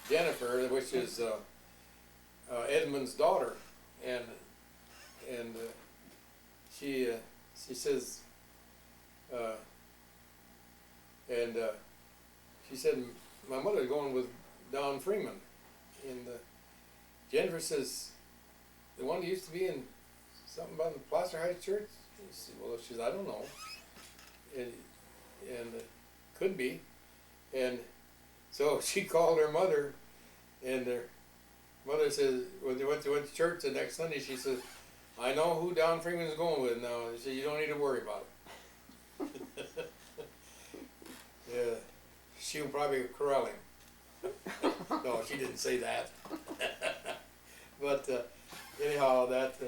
Jennifer, which is Edmund's daughter, and she says, she said, my mother's going with Don Freeman. And Jennifer says, the one who used to be in something about the Placer Heights Church? She said, well, she says, I don't know. And could be. And so she called her mother, and her mother says, when they went to church the next Sunday, she says, I know who Don Freeman's going with now. She said, you don't need to worry about it. Yeah, she was probably corral him. No, she didn't say that. But anyhow, that.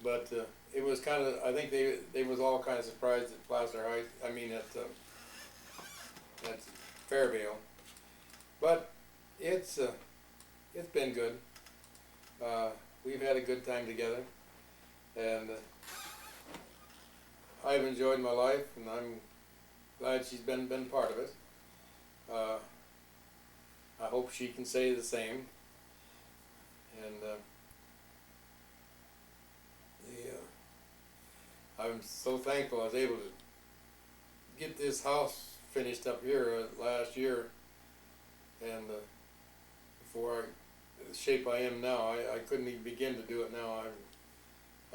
But it was kind of. I think they was all kind of surprised at Placer Heights. I mean at Fairvale. But it's been good. We've had a good time together, and I've enjoyed my life, and I'm glad she's been part of it. I hope she can say the same. And I'm so thankful I was able to get this house finished up here last year, and before the shape I am now, I couldn't even begin to do it now.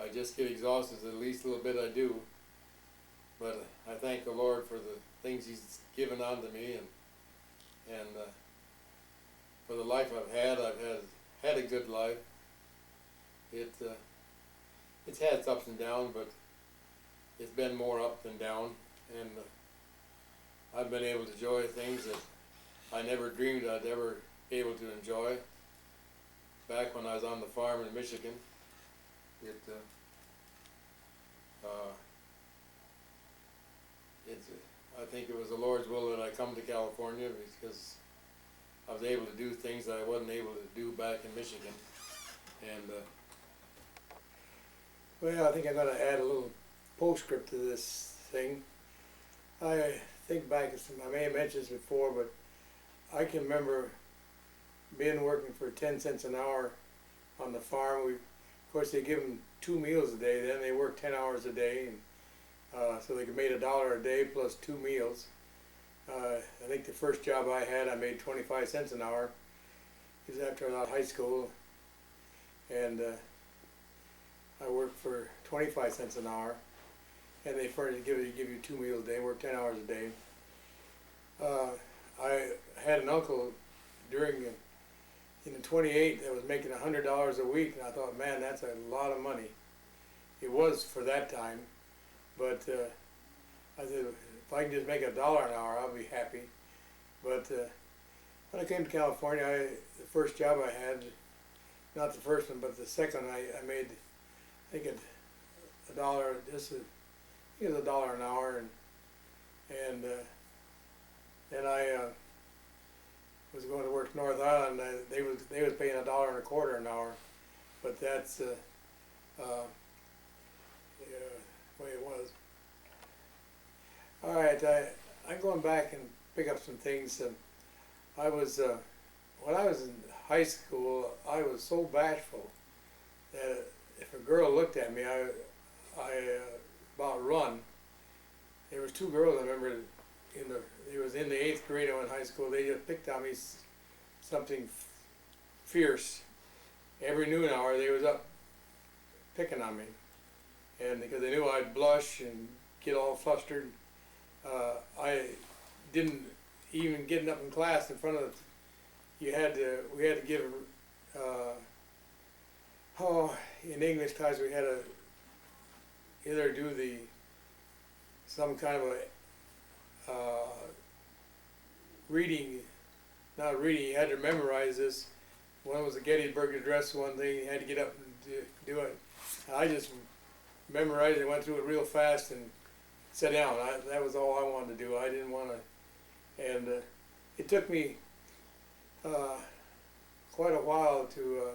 I just get exhausted at least a little bit I do. But I thank the Lord for the things He's given unto me, and for the life I've had a good life. It's had its ups and downs, but it's been more up than down, and I've been able to enjoy things that I never dreamed I'd ever be able to enjoy. Back when I was on the farm in Michigan, I think it was the Lord's will that I come to California, because I was able to do things that I wasn't able to do back in Michigan. And well, I think I'm going to add a little postscript to this thing. I think back, I may have mentioned this before, but I can remember working for 10 cents an hour on the farm. Of course, they give them 2 meals a day. Then they work 10 hours a day, and so they made $1 a day plus 2 meals. I think the first job I had, I made 25 cents an hour. It was after I was out of high school, and I worked for 25 cents an hour, and they give you 2 meals a day, work 10 hours a day. I had an uncle in the 28 that was making $100 a week, and I thought, man, that's a lot of money. It was for that time, but I said, if I can just make $1 an hour, I'll be happy. But when I came to California, the first job I had, not the first one, but the second, I made, I think $1, it was $1 an hour, and then I was going to work North Island. They was paying $1.25 an hour, but that's the way it was. All right, I'm going back and pick up some things. I was when I was in high school, I was so bashful that if a girl looked at me, I about run. There was 2 girls I remember it was in the 8th grade in high school. They just picked on me something fierce. Every noon hour they was up picking on me, and because they knew I'd blush and get all flustered, I didn't even getting up in class in front of. We had to give. In English class we had to either do some kind of a reading, not reading, you had to memorize this. One was the Gettysburg Address, one thing, you had to get up and do it. I just memorized it, went through it real fast and sat down. That was all I wanted to do. I didn't want to, and it took me quite a while to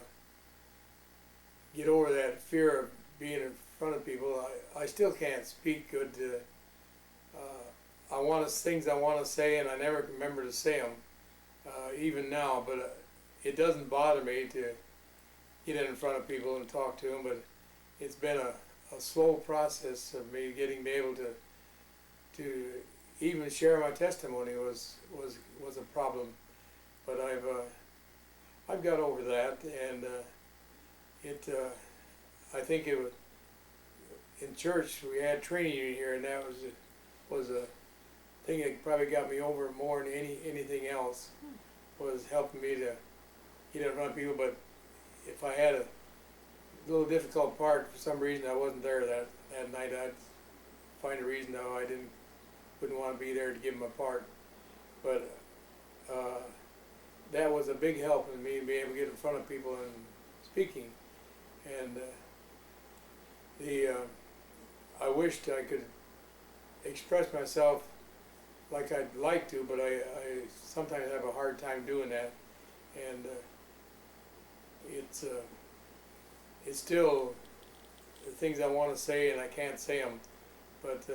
get over that fear of being in front of people. I still can't speak good. Things I want to say, and I never can remember to say them, even now. But it doesn't bother me to get in front of people and talk to them. But it's been a slow process of me getting able to even share my testimony was a problem, but I've got over that, and I think it was in church we had training unit here, and that was a thing that probably got me over more than anything else, was helping me to get in front of people. But if I had a little difficult part for some reason I wasn't there that night, I'd find a reason how I wouldn't want to be there to give them a part. But that was a big help in me being able to get in front of people and speaking. And I wished I could express myself like I'd like to, but I sometimes have a hard time doing that. And it's still the things I want to say and I can't say them. But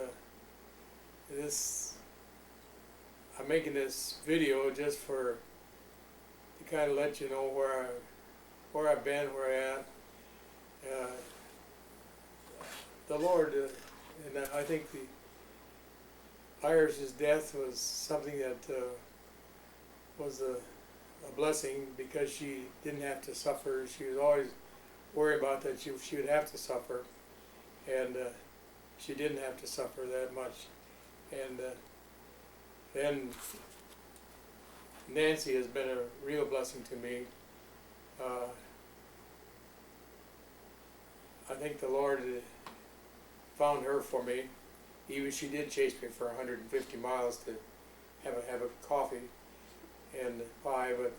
I'm making this video just to kind of let you know where I've been, where I am. The Lord, and I think Iris's death was something that was a blessing, because she didn't have to suffer. She was always worried about that she would have to suffer, and she didn't have to suffer that much. And then Nancy has been a real blessing to me. I think the Lord found her for me. She did chase me for 150 miles to have a coffee and pie, but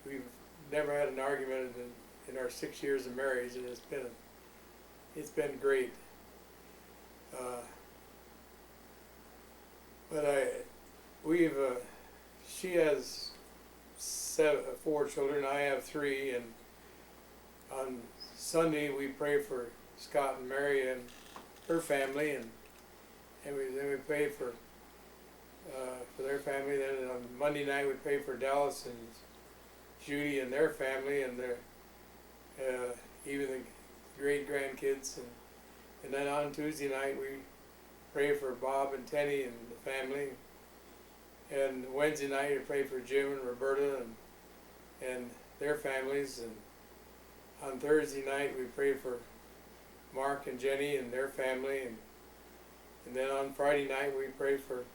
we've never had an argument in our 6 years of marriage, and it's been great. But she has 4 children. I have 3, and on Sunday we pray for Scott and Mary and her family, and then we pray for their family. Then on Monday night we pray for Dallas and Judy and their family, and their even the great grandkids, and then on Tuesday night we pray for Bob and Tenny and the family, and Wednesday night we pray for Jim and Roberta and their families, and on Thursday night we pray for Mark and Jenny and their family, and then on Friday night we pray for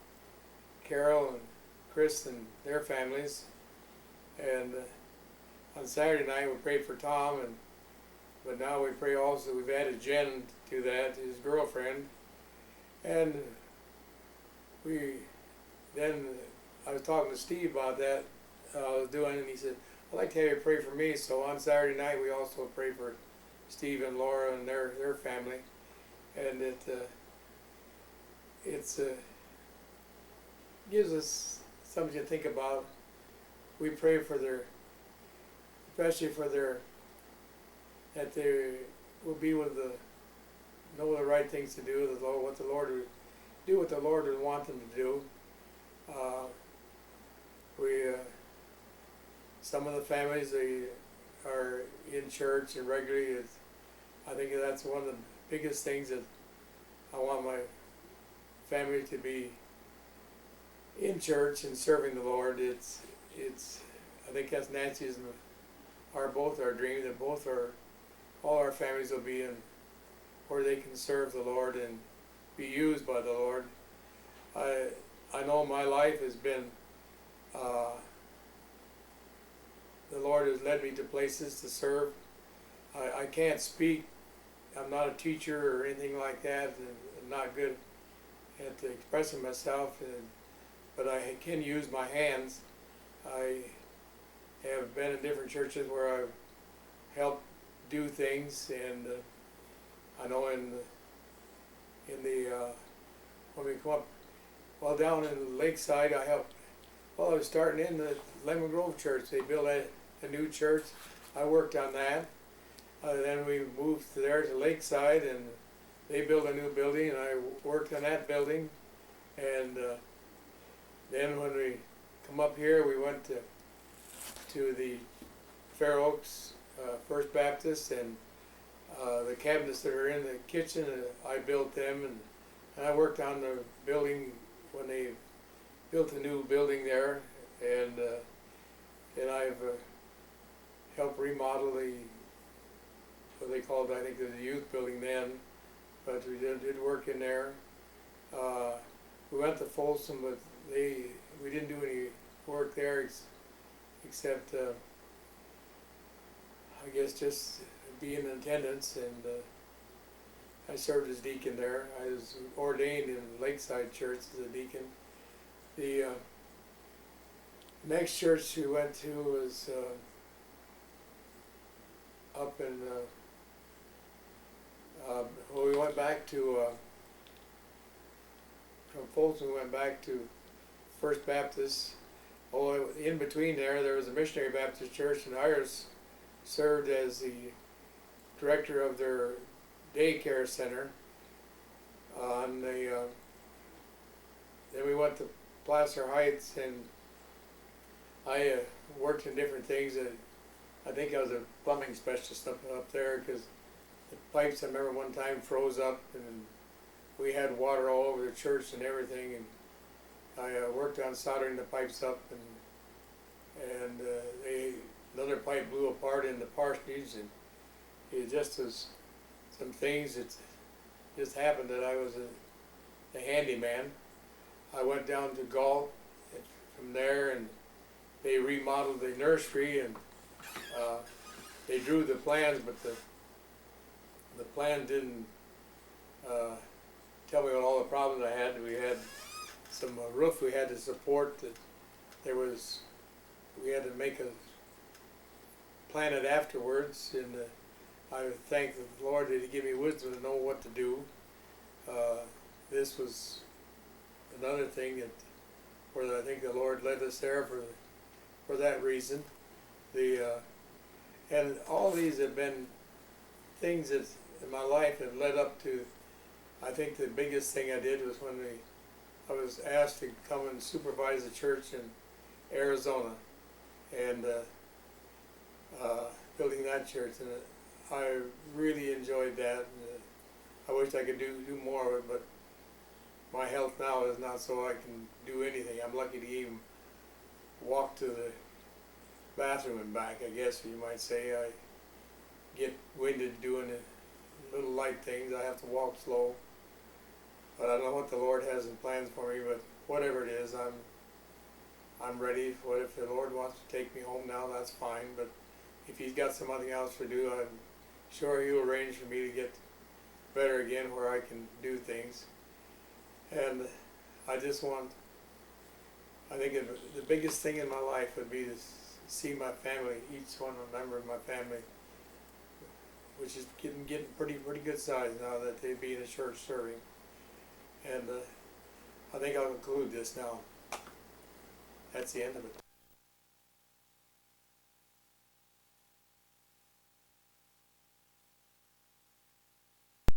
Carol and Chris and their families, and on Saturday night we prayed for Tom, but now we pray also, we've added Jen to that, his girlfriend, and then I was talking to Steve about that, I was doing, and he said, I'd like to have you pray for me. So on Saturday night we also pray for Steve and Laura and their family, and it gives us something to think about. We pray for especially for that they will be know the right things to do, what the Lord would want them to do. Some of the families, they are in church and regularly. I think that's one of the biggest things that I want my family to be in church and serving the Lord. I think that's Nancy's and both our dream, that all our families will be in where they can serve the Lord and be used by the Lord. I know my life has been, the Lord has led me to places to serve. I can't speak. I'm not a teacher or anything like that, and I'm not good at expressing myself, but I can use my hands. I have been in different churches where I've helped do things, and I know when we come up, down in Lakeside, I was starting in the Lemon Grove Church. They built a new church. I worked on that. Then we moved there to Lakeside, and they built a new building, and I worked on that building. And then when we come up here, we went to the Fair Oaks First Baptist, and The cabinets that are in the kitchen, I built them, and I worked on the building when they built a new building there, and I've helped remodel what they called, I think, the youth building then, but we did work in there. We went to Folsom, but we didn't do any work there except I guess just be in attendance, and I served as deacon there. I was ordained in Lakeside Church as a deacon. The next church we went to was up in, well, we went back to, from Folsom we went back to First Baptist. Oh, in between there was a missionary Baptist church, and Iris served as the director of their daycare center. Then we went to Placer Heights, and I worked in different things. I think I was a plumbing specialist up there, because the pipes, I remember one time, froze up, and we had water all over the church and everything, and I worked on soldering the pipes up, and another pipe blew apart in the parsonage, and it just was some things that just happened that I was a handyman. I went down to Galt from there, and they remodeled the nursery, and they drew the plans, but the plan didn't tell me what all the problems I had. We had some roof we had to support that we had to make plan it afterwards, and I thank the Lord that He gave me wisdom to know what to do. This was another thing where I think the Lord led us there for that reason. And all these have been things that in my life have led up to. I think the biggest thing I did was when I was asked to come and supervise a church in Arizona, and building that church, and I really enjoyed that. And, I wish I could do more of it, but my health now is not so I can do anything. I'm lucky to even walk to the bathroom and back, I guess you might say. I get winded doing the little light things. I have to walk slow. But I don't know what the Lord has in plans for me, but whatever it is, I'm ready. What if the Lord wants to take me home now, that's fine. But if He's got something else to do, I'm sure He'll arrange for me to get better again where I can do things. And I think the biggest thing in my life would be to see my family, each one a member of my family, which is getting pretty good size now that they be in a church serving. And I think I'll conclude this now. That's the end of it.